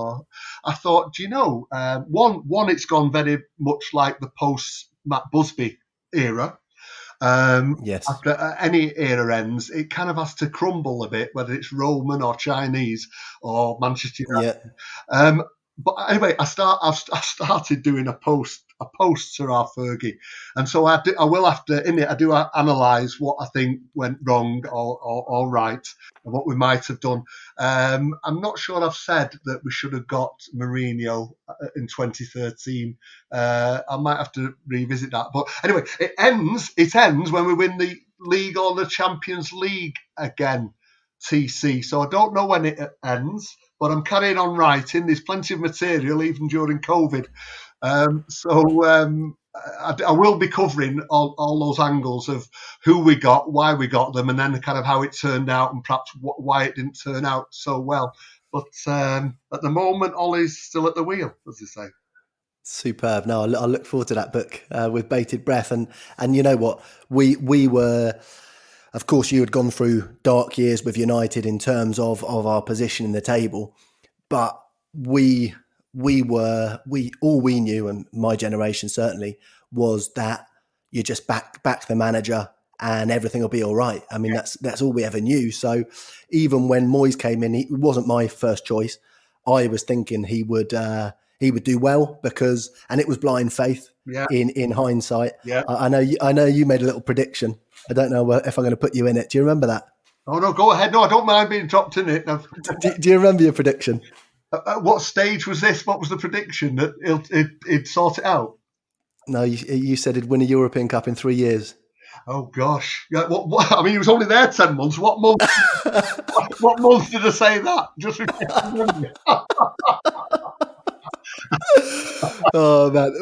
I thought, one, it's gone very much like the post Matt Busby era. Yes. After any era ends, it kind of has to crumble a bit, whether it's Roman or Chinese or Manchester United. Yeah. But anyway, I started doing a post Sir Alex Fergie, and so I will have to in it. I do analyse what I think went wrong or right, and what we might have done. I'm not sure I've said that we should have got Mourinho in 2013. I might have to revisit that. But anyway, it ends when we win the league or the Champions League again. TC. So I don't know when it ends, but I'm carrying on writing. There's plenty of material even during COVID. I will be covering all those angles of who we got, why we got them, and then kind of how it turned out and perhaps why it didn't turn out so well. But at the moment, Ollie's still at the wheel, as they say. Superb. No, I look forward to that book with bated breath. And you know what? We were... Of course, you had gone through dark years with United in terms of our position in the table, but we knew, and my generation certainly, was that you just back the manager and everything will be all right. I mean, that's all we ever knew. So even when Moyes came in, it wasn't my first choice. I was thinking he would do well and it was blind faith. Yeah. In hindsight. Yeah. I know you made a little prediction. I don't know if I'm going to put you in it. Do you remember that? Oh, no, go ahead. No, I don't mind being dropped in it. Do you remember your prediction? At what stage was this? What was the prediction? That it'd sort it out? No, you said he'd win a European Cup in 3 years. Oh, gosh. Yeah, what, I mean, he was only there 10 months. What month? what month did I say that? Just Oh man,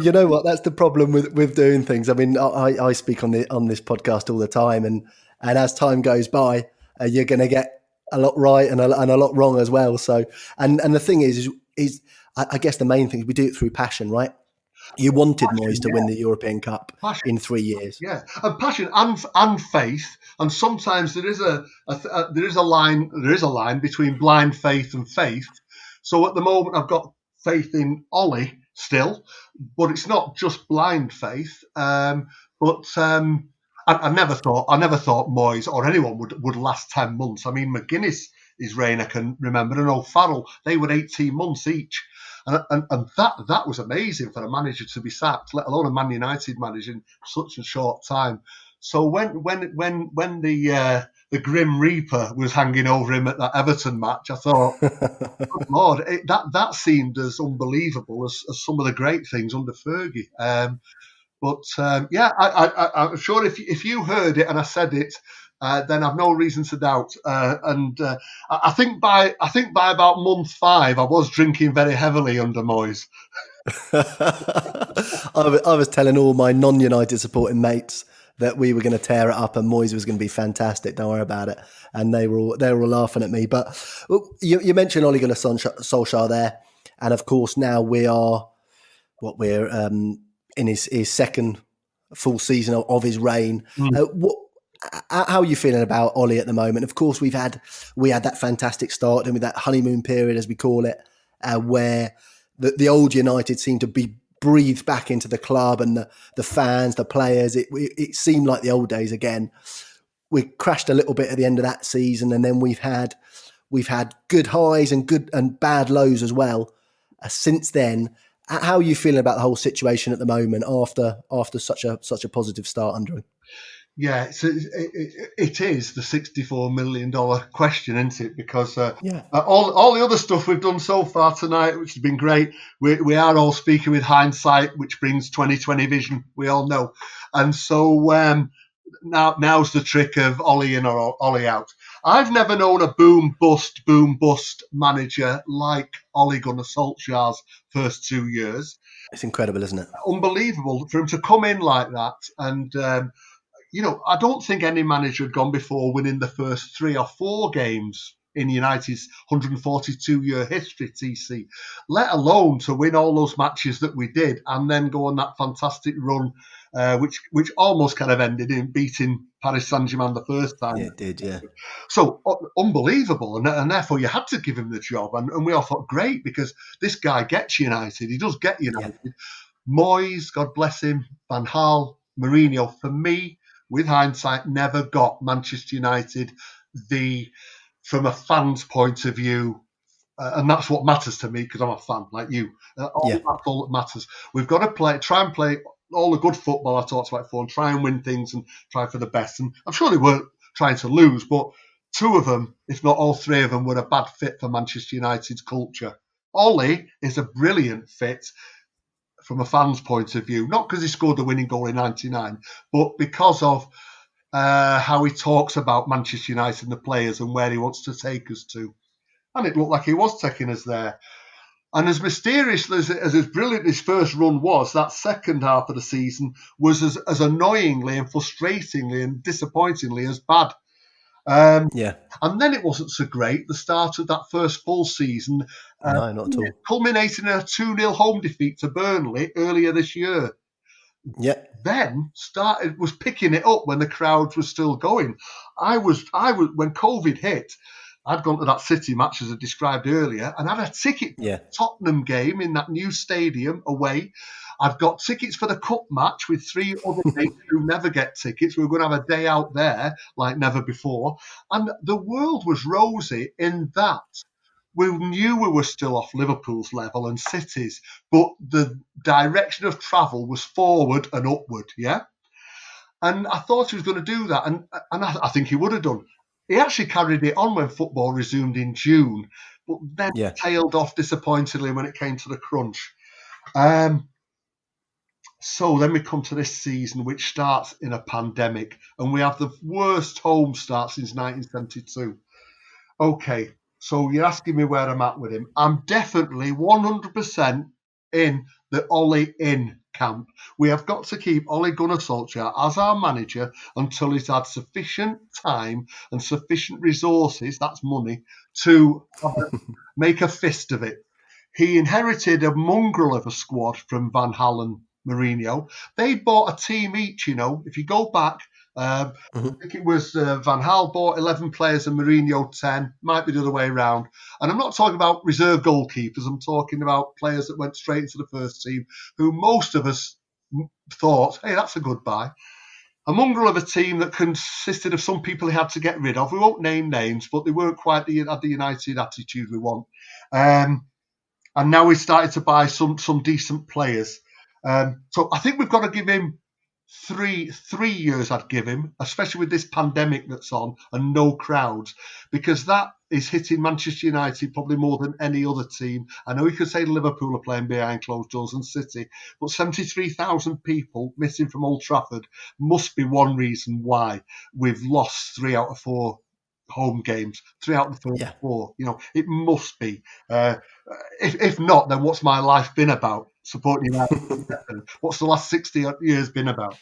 you know what? That's the problem with doing things. I mean, I speak on this podcast all the time, and as time goes by, you're going to get a lot right and a lot wrong as well. So, and the thing is I guess the main thing is we do it through passion, right? You wanted Moyes to win the European Cup in 3 years, yeah, and passion and faith, and sometimes there is a line between blind faith and faith. So at the moment, I've got faith in Ollie still, but it's not just blind faith. I never thought Moyes or anyone would last 10 months. I mean, McGuinness, his reign I can remember, and O'Farrell, they were 18 months each. And that was amazing for a manager to be sacked, let alone a Man United manager in such a short time. So when the Grim Reaper was hanging over him at that Everton match, I thought, good Lord, that seemed as unbelievable as some of the great things under Fergie. I'm sure if you heard it and I said it, then I've no reason to doubt. I think by about month 5, I was drinking very heavily under Moyes. I was telling all my non-United supporting mates that we were going to tear it up and Moyes was going to be fantastic. Don't worry about it. And they were all laughing at me. But you mentioned Ole Gunnar Solskjaer there, and of course now we're in his second full season of his reign. How are you feeling about Ollie at the moment? Of course, we had that fantastic start and with that honeymoon period, as we call it, where the old United seemed to be breathed back into the club, and the fans, the players. It seemed like the old days again. We crashed a little bit at the end of that season, and then we've had good highs and good and bad lows as well. Since then, how are you feeling about the whole situation at the moment after such a positive start, Andrew? Yeah, so it is the $64 million question, isn't it? Because all the other stuff we've done so far tonight, which has been great, we are all speaking with hindsight, which brings 2020 vision, we all know. And so now's the trick of Ollie in or Ollie out. I've never known a boom bust manager like Ole Gunnar Solskjaer's first 2 years. It's incredible, isn't it? Unbelievable for him to come in like that. And I don't think any manager had gone before winning the first 3 or 4 games in United's 142-year history, TC, let alone to win all those matches that we did and then go on that fantastic run, which almost kind of ended in beating Paris Saint-Germain the first time. Yeah, it did, yeah. So unbelievable, and therefore you had to give him the job. And we all thought, great, because this guy gets United. He does get United. Yeah. Moyes, God bless him, Van Gaal, Mourinho, for me, with hindsight, never got Manchester United from a fan's point of view, and that's what matters to me because I'm a fan like you. That's all that matters. We've got to try and play all the good football I talked about before, and try and win things and try for the best. And I'm sure they weren't trying to lose, but 2 of them, if not all 3 of them, were a bad fit for Manchester United's culture. Ollie is a brilliant fit from a fan's point of view, not because he scored the winning goal in '99, but because of how he talks about Manchester United and the players and where he wants to take us to. And it looked like he was taking us there. And as mysteriously as brilliant his first run was, that second half of the season was as annoyingly and frustratingly and disappointingly as bad. And then it wasn't so great, the start of that first full season. No, not at all. Culminating in a 2-0 home defeat to Burnley earlier this year. Yeah. Then was picking it up when the crowds were still going. I was when COVID hit, I'd gone to that City match as I described earlier, and I had a ticket for the Tottenham game in that new stadium away. I've got tickets for the cup match with 3 other mates who never get tickets. We were going to have a day out there like never before, and the world was rosy in that. We knew we were still off Liverpool's level and City's, but the direction of travel was forward and upward, yeah? And I thought he was going to do that, and I think he would have done. He actually carried it on when football resumed in June, but then tailed off disappointingly when it came to the crunch. So then we come to this season, which starts in a pandemic, and we have the worst home start since 1972. Okay. So you're asking me where I'm at with him. I'm definitely 100% in the Ollie in camp. We have got to keep Ole Gunnar Solskjaer as our manager until he's had sufficient time and sufficient resources, that's money, to make a fist of it. He inherited a mongrel of a squad from Van Gaal and Mourinho. They bought a team each, if you go back, I think it was Van Gaal bought 11 players and Mourinho 10. Might be the other way around. And I'm not talking about reserve goalkeepers. I'm talking about players that went straight into the first team, who most of us thought, hey, that's a good buy. A mongrel of a team that consisted of some people he had to get rid of. We won't name names, but they weren't quite the United attitude we want. And now we started to buy some decent players. So I think we've got to give him three years. I'd give him, especially with this pandemic that's on and no crowds, because that is hitting Manchester United probably more than any other team. I know you could say Liverpool are playing behind closed doors and City, but 73,000 people missing from Old Trafford must be one reason why we've lost 3 out of 4 home games, 3 out of the first 4. It must be. If not, then what's my life been about? Supporting United. What's the last 60 years been about?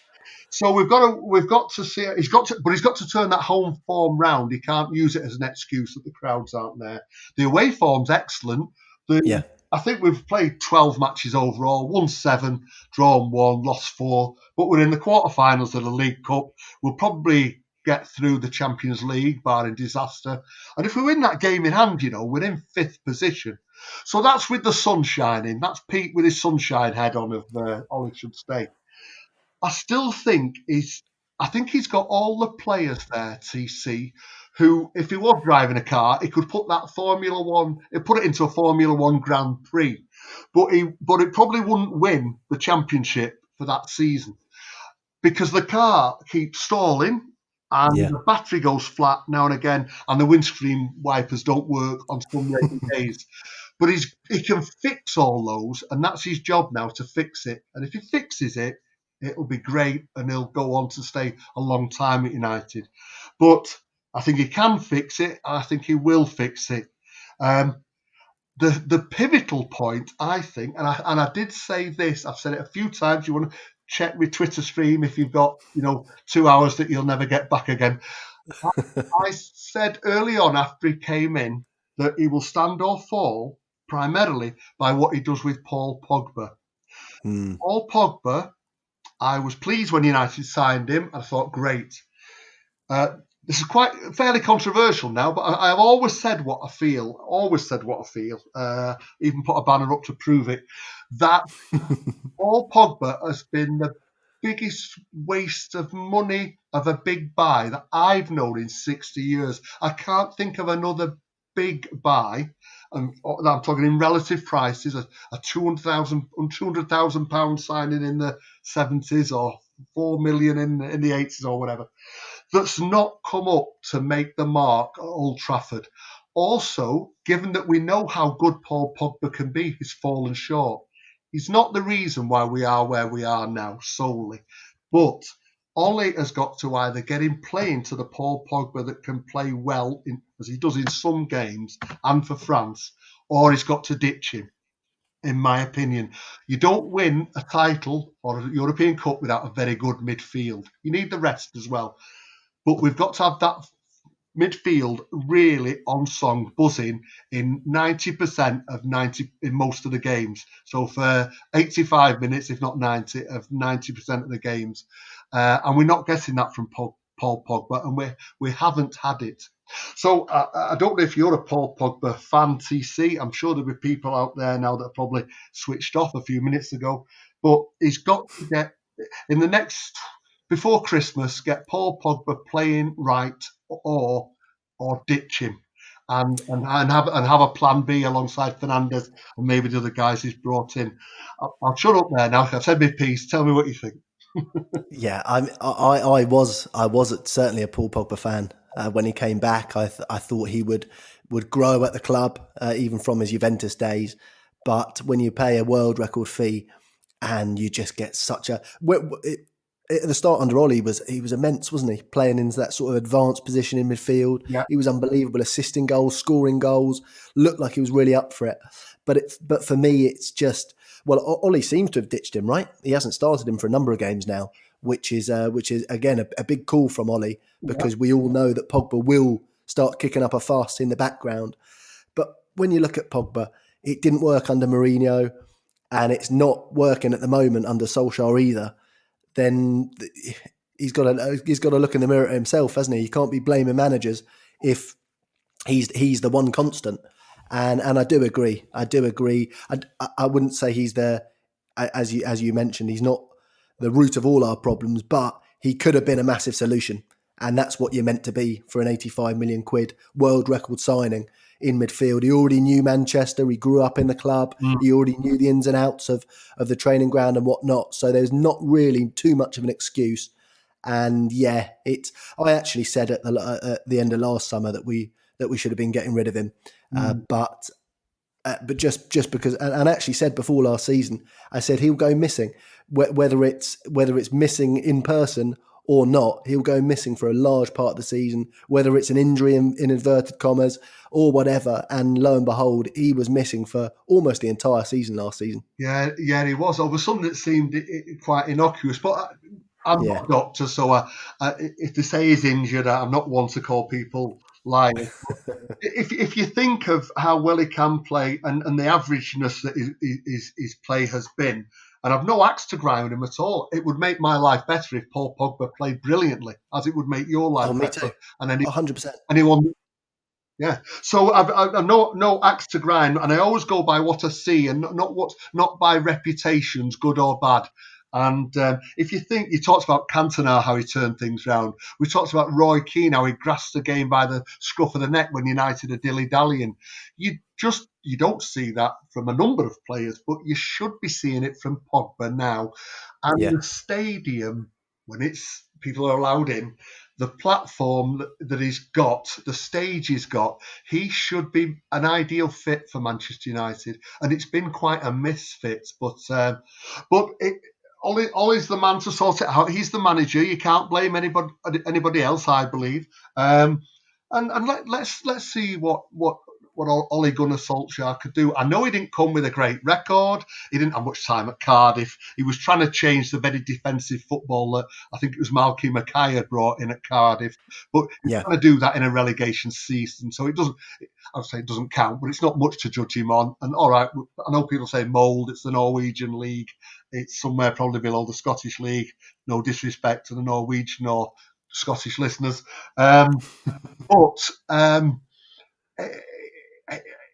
So we've got to see. He's got to turn that home form round. He can't use it as an excuse that the crowds aren't there. The away form's excellent. I think we've played 12 matches overall, won 7, drawn 1, lost 4. But we're in the quarterfinals of the League Cup. We'll probably get through the Champions League, barring disaster. And if we win that game in hand, we're in 5th position. So that's with the sun shining. That's Pete with his sunshine head on of Ollie should stay. I still think he's got all the players there, TC, who, if he was driving a car, he could put that Formula One, he'd put it into a Formula One Grand Prix. But it probably wouldn't win the championship for that season because the car keeps stalling and the battery goes flat now and again and the windscreen wipers don't work on some rainy days. But he can fix all those, and that's his job now, to fix it. And if he fixes it, it'll be great, and he'll go on to stay a long time at United. But I think he can fix it, and I think he will fix it. The pivotal point, I think, and I did say this, I've said it a few times, you want to check my Twitter stream if you've got 2 hours that you'll never get back again. I said early on after he came in that he will stand or fall primarily by what he does with Paul Pogba. Paul Pogba, I was pleased when United signed him. I thought, great. This is quite fairly controversial now, but I've always said what I feel. Even put a banner up to prove it. That Paul Pogba has been the biggest waste of money of a big buy that I've known in 60 years. I can't think of another big buy. I'm talking in relative prices, a £200,000 signing in the 70s or 4 million in the 80s or whatever, that's not come up to make the mark at Old Trafford. Also, given that we know how good Paul Pogba can be, he's fallen short. He's not the reason why we are where we are now solely, but Ollie has got to either get him playing to the Paul Pogba that can play well, as he does in some games and for France, or he's got to ditch him, in my opinion. You don't win a title or a European Cup without a very good midfield. You need the rest as well. But we've got to have that midfield really on song, buzzing in 90% of 90 in most of the games. So for 85 minutes, if not 90, of 90% of the games. And we're not getting that from Paul Pogba, and we haven't had it. So I don't know if you're a Paul Pogba fan, TC. I'm sure there'll be people out there now that probably switched off a few minutes ago. But he's got to get, in the next, before Christmas, get Paul Pogba playing right or ditch him. And have a plan B alongside Fernandes and maybe the other guys he's brought in. I'll shut up there now. I've said my piece. Tell me what you think. Yeah, I was certainly a Paul Pogba fan when he came back. I thought he would grow at the club, even from his Juventus days. But when you pay a world record fee and you just get such a at the start under Ollie, he was immense, wasn't he? Playing into that sort of advanced position in midfield. Yeah. He was unbelievable, assisting goals, scoring goals, looked like he was really up for it. But for me, it's just, well, Ollie seems to have ditched him, right? He hasn't started him for a number of games now, which is again a big call from Ollie, because we all know that Pogba will start kicking up a fuss in the background. But when you look at Pogba, it didn't work under Mourinho, and it's not working at the moment under Solskjaer either. Then he's got to look in the mirror at himself, hasn't he? You can't be blaming managers if he's the one constant. And I do agree. I wouldn't say he's there, as you mentioned, he's not the root of all our problems, but he could have been a massive solution. And that's what you're meant to be for an 85 million quid world record signing in midfield. He already knew Manchester. He grew up in the club. He already knew the ins and outs of the training ground and whatnot. So there's not really too much of an excuse. And yeah, I actually said at the end of last summer that we should have been getting rid of him. But just because, and I actually said before last season, I said he'll go missing, whether it's missing in person or not, he'll go missing for a large part of the season, whether it's an injury in inverted commas or whatever. And lo and behold, he was missing for almost the entire season last season. Yeah, he was. Over something that seemed quite innocuous, but I'm not a doctor, so if they say he's injured, I'm not one to call people lying. If you think of how well he can play and the averageness that his play has been, And I've no axe to grind with him at all. It would make my life better if Paul Pogba played brilliantly, as it would make your life Oh, me better. too. And 100%. anyone, yeah. So I've no axe to grind, and I always go by what I see, and not by reputations, good or bad. And if you think, you talked about Cantona, how he turned things round. We talked about Roy Keane, how he grasped the game by the scruff of the neck when United are dilly-dallying. You don't see that from a number of players, but you should be seeing it from Pogba now. And Yeah. the stadium, when it's people are allowed in, the platform that he's got, the stage he's got, he should be an ideal fit for Manchester United. And it's been quite a misfit, but Ollie's the man to sort it out. He's the manager. You can't blame anybody else, I believe. And let's see what Ole Gunnar Solskjaer could do. I know he didn't come with a great record. He didn't have much time at Cardiff. He was trying to change the very defensive football that I think it was Malky Mackay had brought in at Cardiff. But he's trying to do that in a relegation season. So it doesn't, I would say it doesn't count, but it's not much to judge him on. And all right, I know people say mould, it's the Norwegian league. It's somewhere probably below the Scottish league. No disrespect to the Norwegian or Scottish listeners. But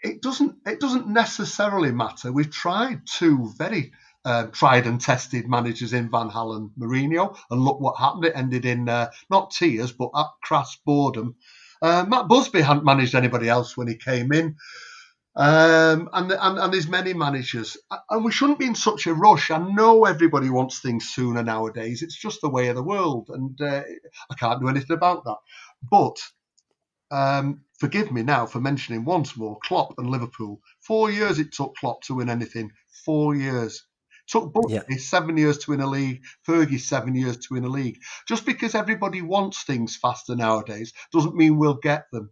it doesn't necessarily matter. We've tried two very tried and tested managers in Van Gaal and Mourinho, and look what happened. It ended in not tears, but crass boredom. Matt Busby hadn't managed anybody else when he came in. And there's many managers, and we shouldn't be in such a rush. I know everybody wants things sooner nowadays. It's just the way of the world, and I can't do anything about that. But forgive me now for mentioning once more Klopp and Liverpool. 4 years it took Klopp to win anything. 4 years. It took Busby 7 years to win a league. Fergie 7 years to win a league. Just because everybody wants things faster nowadays doesn't mean we'll get them.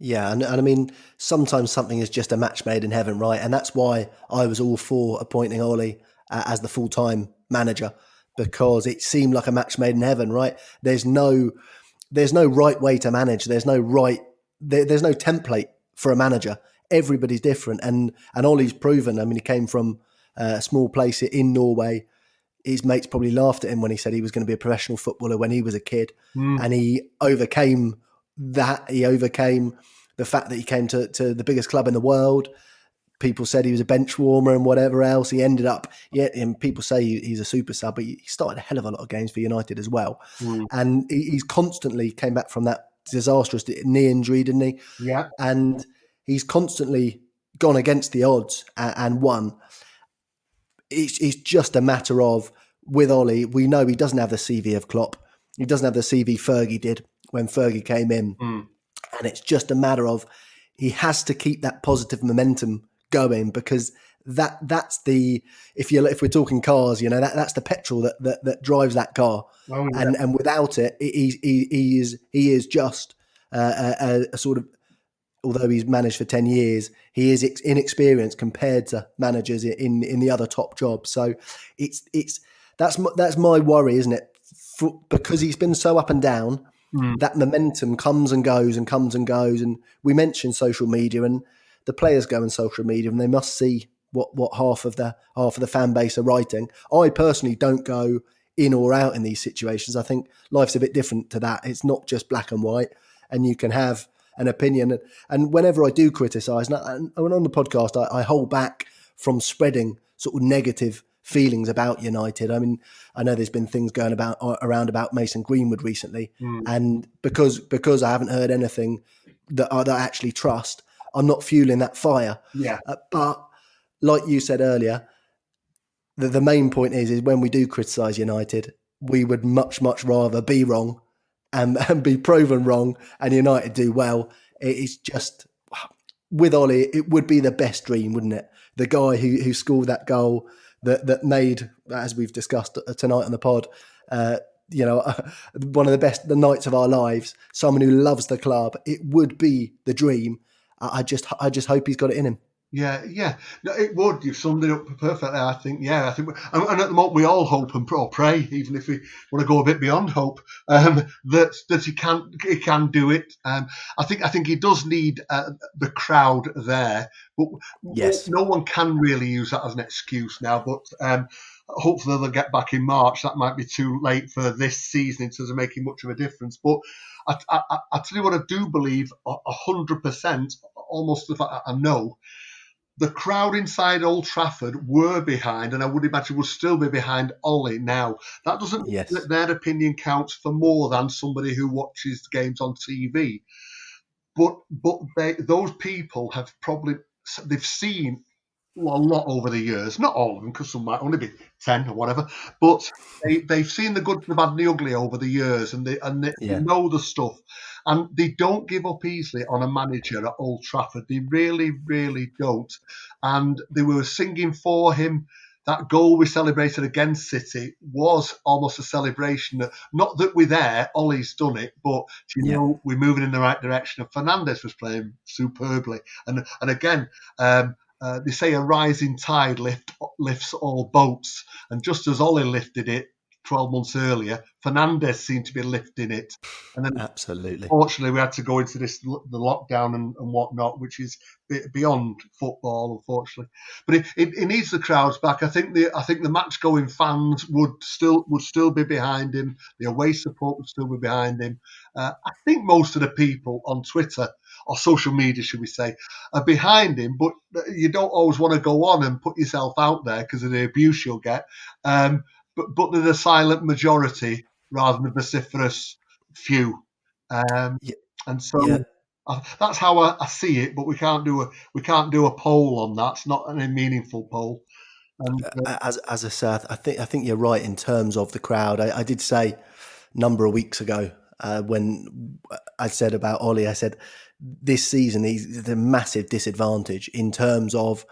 Yeah, and I mean, sometimes something is just a match made in heaven, right? And that's why I was all for appointing Ollie as the full-time manager, because it seemed like a match made in heaven, right? There's no right way to manage. There's no template for a manager. Everybody's different, and Ollie's proven. I mean, he came from a small place in Norway. His mates probably laughed at him when he said he was going to be a professional footballer when he was a kid, and he overcame that. He overcame the fact that he came to the biggest club in the world. People said he was a bench warmer and whatever else. He ended up, and people say he's a super sub, but he started a hell of a lot of games for United as well. And he's constantly came back from that disastrous knee injury, didn't he? Yeah. And he's constantly gone against the odds and won. It's just a matter of, with Ollie, we know he doesn't have the CV of Klopp. He doesn't have the CV Fergie did when Fergie came in. And it's just a matter of, he has to keep that positive momentum going, because that's the, if we're talking cars, that's the petrol that drives that car. Oh, yeah. And without it, he is just a sort of, although he's managed for 10 years, he is inexperienced compared to managers in the other top jobs. So that's my worry, isn't it? Because he's been so up and down. That momentum comes and goes and comes and goes. And we mentioned social media, and the players go on social media and they must see what half of the fan base are writing. I personally don't go in or out in these situations. I think life's a bit different to that. It's not just black and white, and you can have an opinion. And whenever I do criticise, and on the podcast, I hold back from spreading sort of negative feelings about United. I mean, I know there's been things going around about Mason Greenwood recently, and because I haven't heard anything that I actually trust, I'm not fueling that fire. Yeah. But like you said earlier, the main point is when we do criticise United, we would much rather be wrong and be proven wrong, and United do well. It's just, with Ollie, it would be the best dream, wouldn't it? The guy who scored that goal that made, as we've discussed tonight on the pod, one of the nights of our lives. Someone who loves the club. It would be the dream. I just hope he's got it in him. Yeah. No, it would. You've summed it up perfectly. I think. And at the moment we all hope and pray, even if we want to go a bit beyond hope, that he can do it. I think he does need the crowd there, but Yes. no one can really use that as an excuse now. But hopefully they'll get back in March. That might be too late for this season in terms of making much of a difference. But I tell you what, I do believe 100%, almost the fact I know. The crowd inside Old Trafford were behind, and I would imagine will still be behind Ollie now. That doesn't mean that their opinion counts for more than somebody who watches games on TV. But those people have they've seen a lot over the years. Not all of them, because some might only be 10 or whatever. But they've seen the good, the bad, and the ugly over the years, and they know the stuff. And they don't give up easily on a manager at Old Trafford. They really, really don't. And they were singing for him. That goal we celebrated against City was almost a celebration. Not that we're there, Ollie's done it, but we're moving in the right direction. And Fernandes was playing superbly. And again, they say a rising tide lifts all boats. And just as Ollie lifted it 12 months earlier, Fernandes seemed to be lifting it. And then, absolutely, fortunately, we had to go into the lockdown and whatnot, which is beyond football, unfortunately. But it needs the crowds back. I think the match-going fans would still be behind him. The away support would still be behind him. I think most of the people on Twitter, or social media, should we say, are behind him. But you don't always want to go on and put yourself out there because of the abuse you'll get. But they're the silent majority rather than the vociferous few. And so that's how I see it. But we can't do a poll on that. It's not a meaningful poll. And, as I said, I think you're right in terms of the crowd. I did say a number of weeks ago when I said about Ollie, I said this season he's a massive disadvantage in terms of,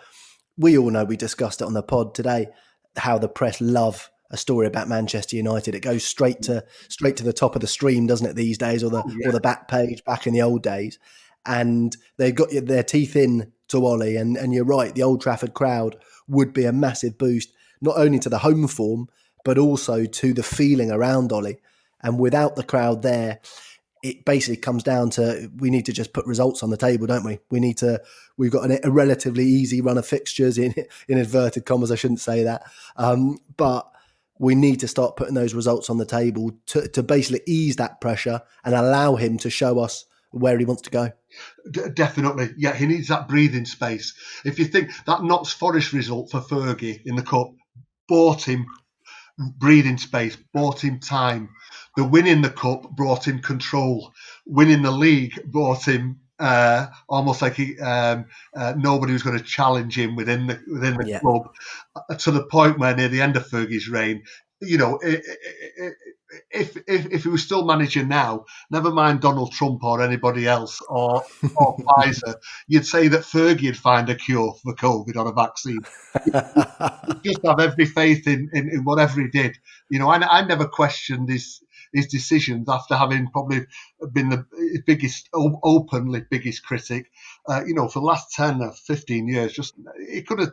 we all know, we discussed it on the pod today, how the press love a story about Manchester United. It goes straight to the top of the stream, doesn't it, these days, or the back page back in the old days. And they've got their teeth in to Ollie. And you're right, the Old Trafford crowd would be a massive boost, not only to the home form, but also to the feeling around Ollie. And without the crowd there, it basically comes down to, we need to just put results on the table, don't we? We've got a relatively easy run of fixtures in inverted commas. I shouldn't say that. But we need to start putting those results on the table to basically ease that pressure and allow him to show us where he wants to go. Definitely. Yeah, he needs that breathing space. If you think that Notts Forest result for Fergie in the Cup bought him breathing space, bought him time. The win in the Cup brought him control. Winning the league brought him almost like nobody was going to challenge him within the club, to the point where near the end of Fergie's reign, if he was still manager now, never mind Donald Trump or anybody else or Pfizer, you'd say that Fergie would find a cure for COVID or a vaccine. You just have every faith in whatever he did. I never questioned his decisions after having probably been the openly biggest critic. For the last 10 or 15 years, he could have.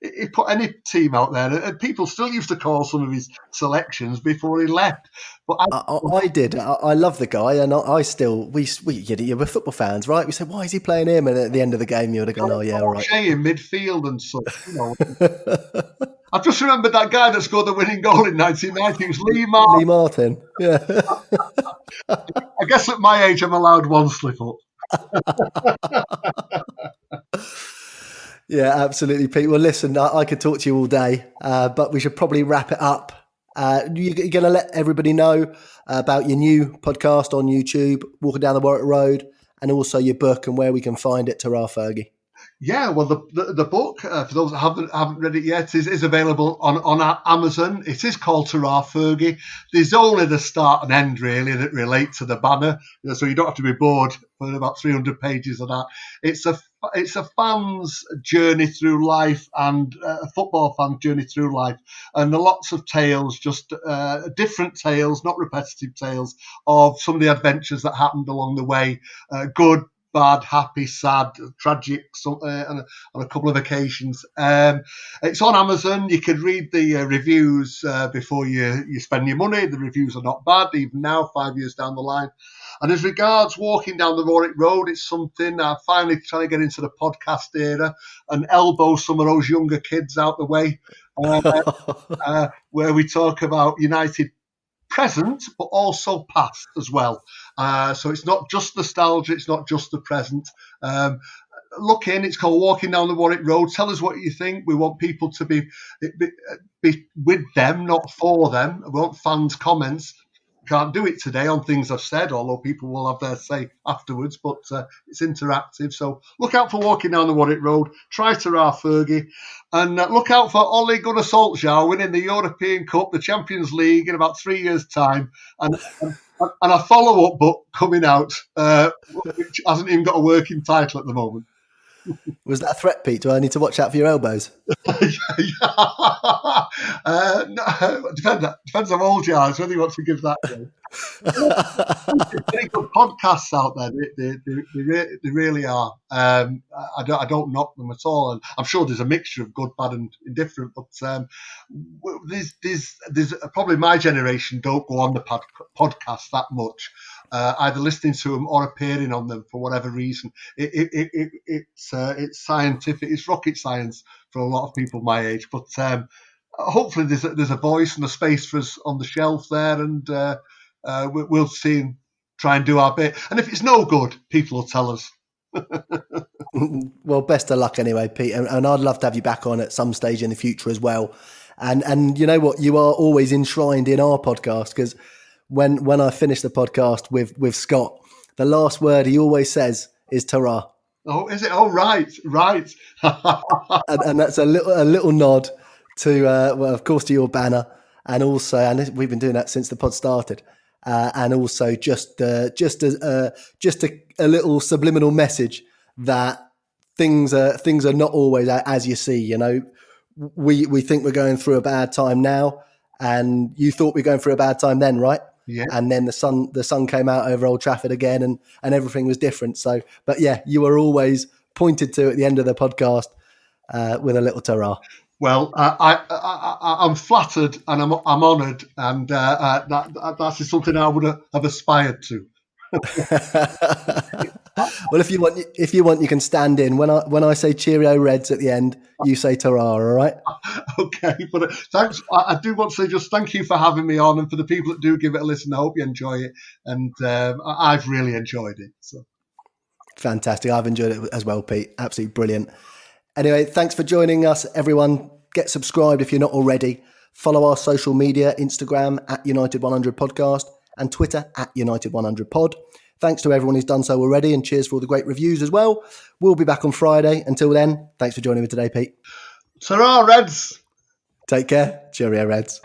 He put any team out there, and people still used to call some of his selections before he left. But I did. I love the guy, and I still we're football fans, right? We said, why is he playing him? And at the end of the game, you would have gone, oh yeah, all right. In midfield and stuff. I just remembered that guy that scored the winning goal in 1990. It was Lee Martin. Lee Martin, yeah. I guess at my age, I'm allowed one slip up. Yeah, absolutely, Pete. Well, listen, I could talk to you all day, but we should probably wrap it up. You're going to let everybody know about your new podcast on YouTube, Walking Down the Warwick Road, and also your book and where we can find it, Tara Fergie. Yeah, well, the book, for those that haven't read it yet, is available on Amazon. It is called Tara Fergie. There's only the start and end, really, that relate to the banner, so you don't have to be bored for about 300 pages of that. It's a fan's journey through life, and a football fan's journey through life, and there are lots of tales, just different tales, not repetitive tales, of some of the adventures that happened along the way, good, bad, happy, sad, tragic, on a couple of occasions. It's on Amazon. You can read the reviews before you spend your money. The reviews are not bad, even now, 5 years down the line. And as regards walking down the Warwick Road, it's something I'm finally trying to get into the podcast era and elbow some of those younger kids out the way, where we talk about United present, but also past as well. So it's not just nostalgia, it's not just the present. Look in, it's called Walking Down the Warwick Road. Tell us what you think. We want people to be with them, not for them. We want fans' comments. Can't do it today on things I've said, although people will have their say afterwards, but it's interactive. So look out for Walking Down the Warwick Road. Try to Fergie. And look out for Ole Gunnar Solskjaer winning the European Cup, the Champions League in about 3 years' time. And a follow-up book coming out, which hasn't even got a working title at the moment. Was that a threat, Pete? Do I need to watch out for your elbows? No, depends how old you are. Whether you want to give that. Very good podcasts out there. They really are. I don't knock them at all, and I'm sure there's a mixture of good, bad, and indifferent. But there's probably my generation don't go on the podcast that much. Either listening to them or appearing on them for whatever reason. It's scientific. It's rocket science for a lot of people my age. But hopefully there's a voice and a space for us on the shelf there, and we'll see and try and do our bit. And if it's no good, people will tell us. Well, best of luck anyway, Pete. And I'd love to have you back on at some stage in the future as well. And you know what? You are always enshrined in our podcast, because when I finish the podcast with Scott, the last word he always says is "ta-ra." Oh, is it? Oh, right. and that's a little nod to, well, of course, to your banner, and also, and we've been doing that since the pod started, and also just a little subliminal message that things are not always as you see. You know, we think we're going through a bad time now, and you thought we were going through a bad time then, right? Yeah. And then the sun came out over Old Trafford again, and everything was different. So, but yeah, you were always pointed to at the end of the podcast with a little ta-ra. Well, I'm flattered and I'm honoured, and that's something I would have aspired to. Well, if you want, you can stand in. When I say cheerio Reds at the end, you say ta-ra, all right? Okay, but thanks. I do want to say just thank you for having me on, and for the people that do give it a listen, I hope you enjoy it, and I've really enjoyed it. So fantastic. I've enjoyed it as well, Pete. Absolutely brilliant. Anyway, thanks for joining us, everyone. Get subscribed if you're not already. Follow our social media, Instagram @United100podcast and Twitter @United100pod. Thanks to everyone who's done so already, and cheers for all the great reviews as well. We'll be back on Friday. Until then, thanks for joining me today, Pete. Ta-ra, Reds! Take care. Cheerio, Reds.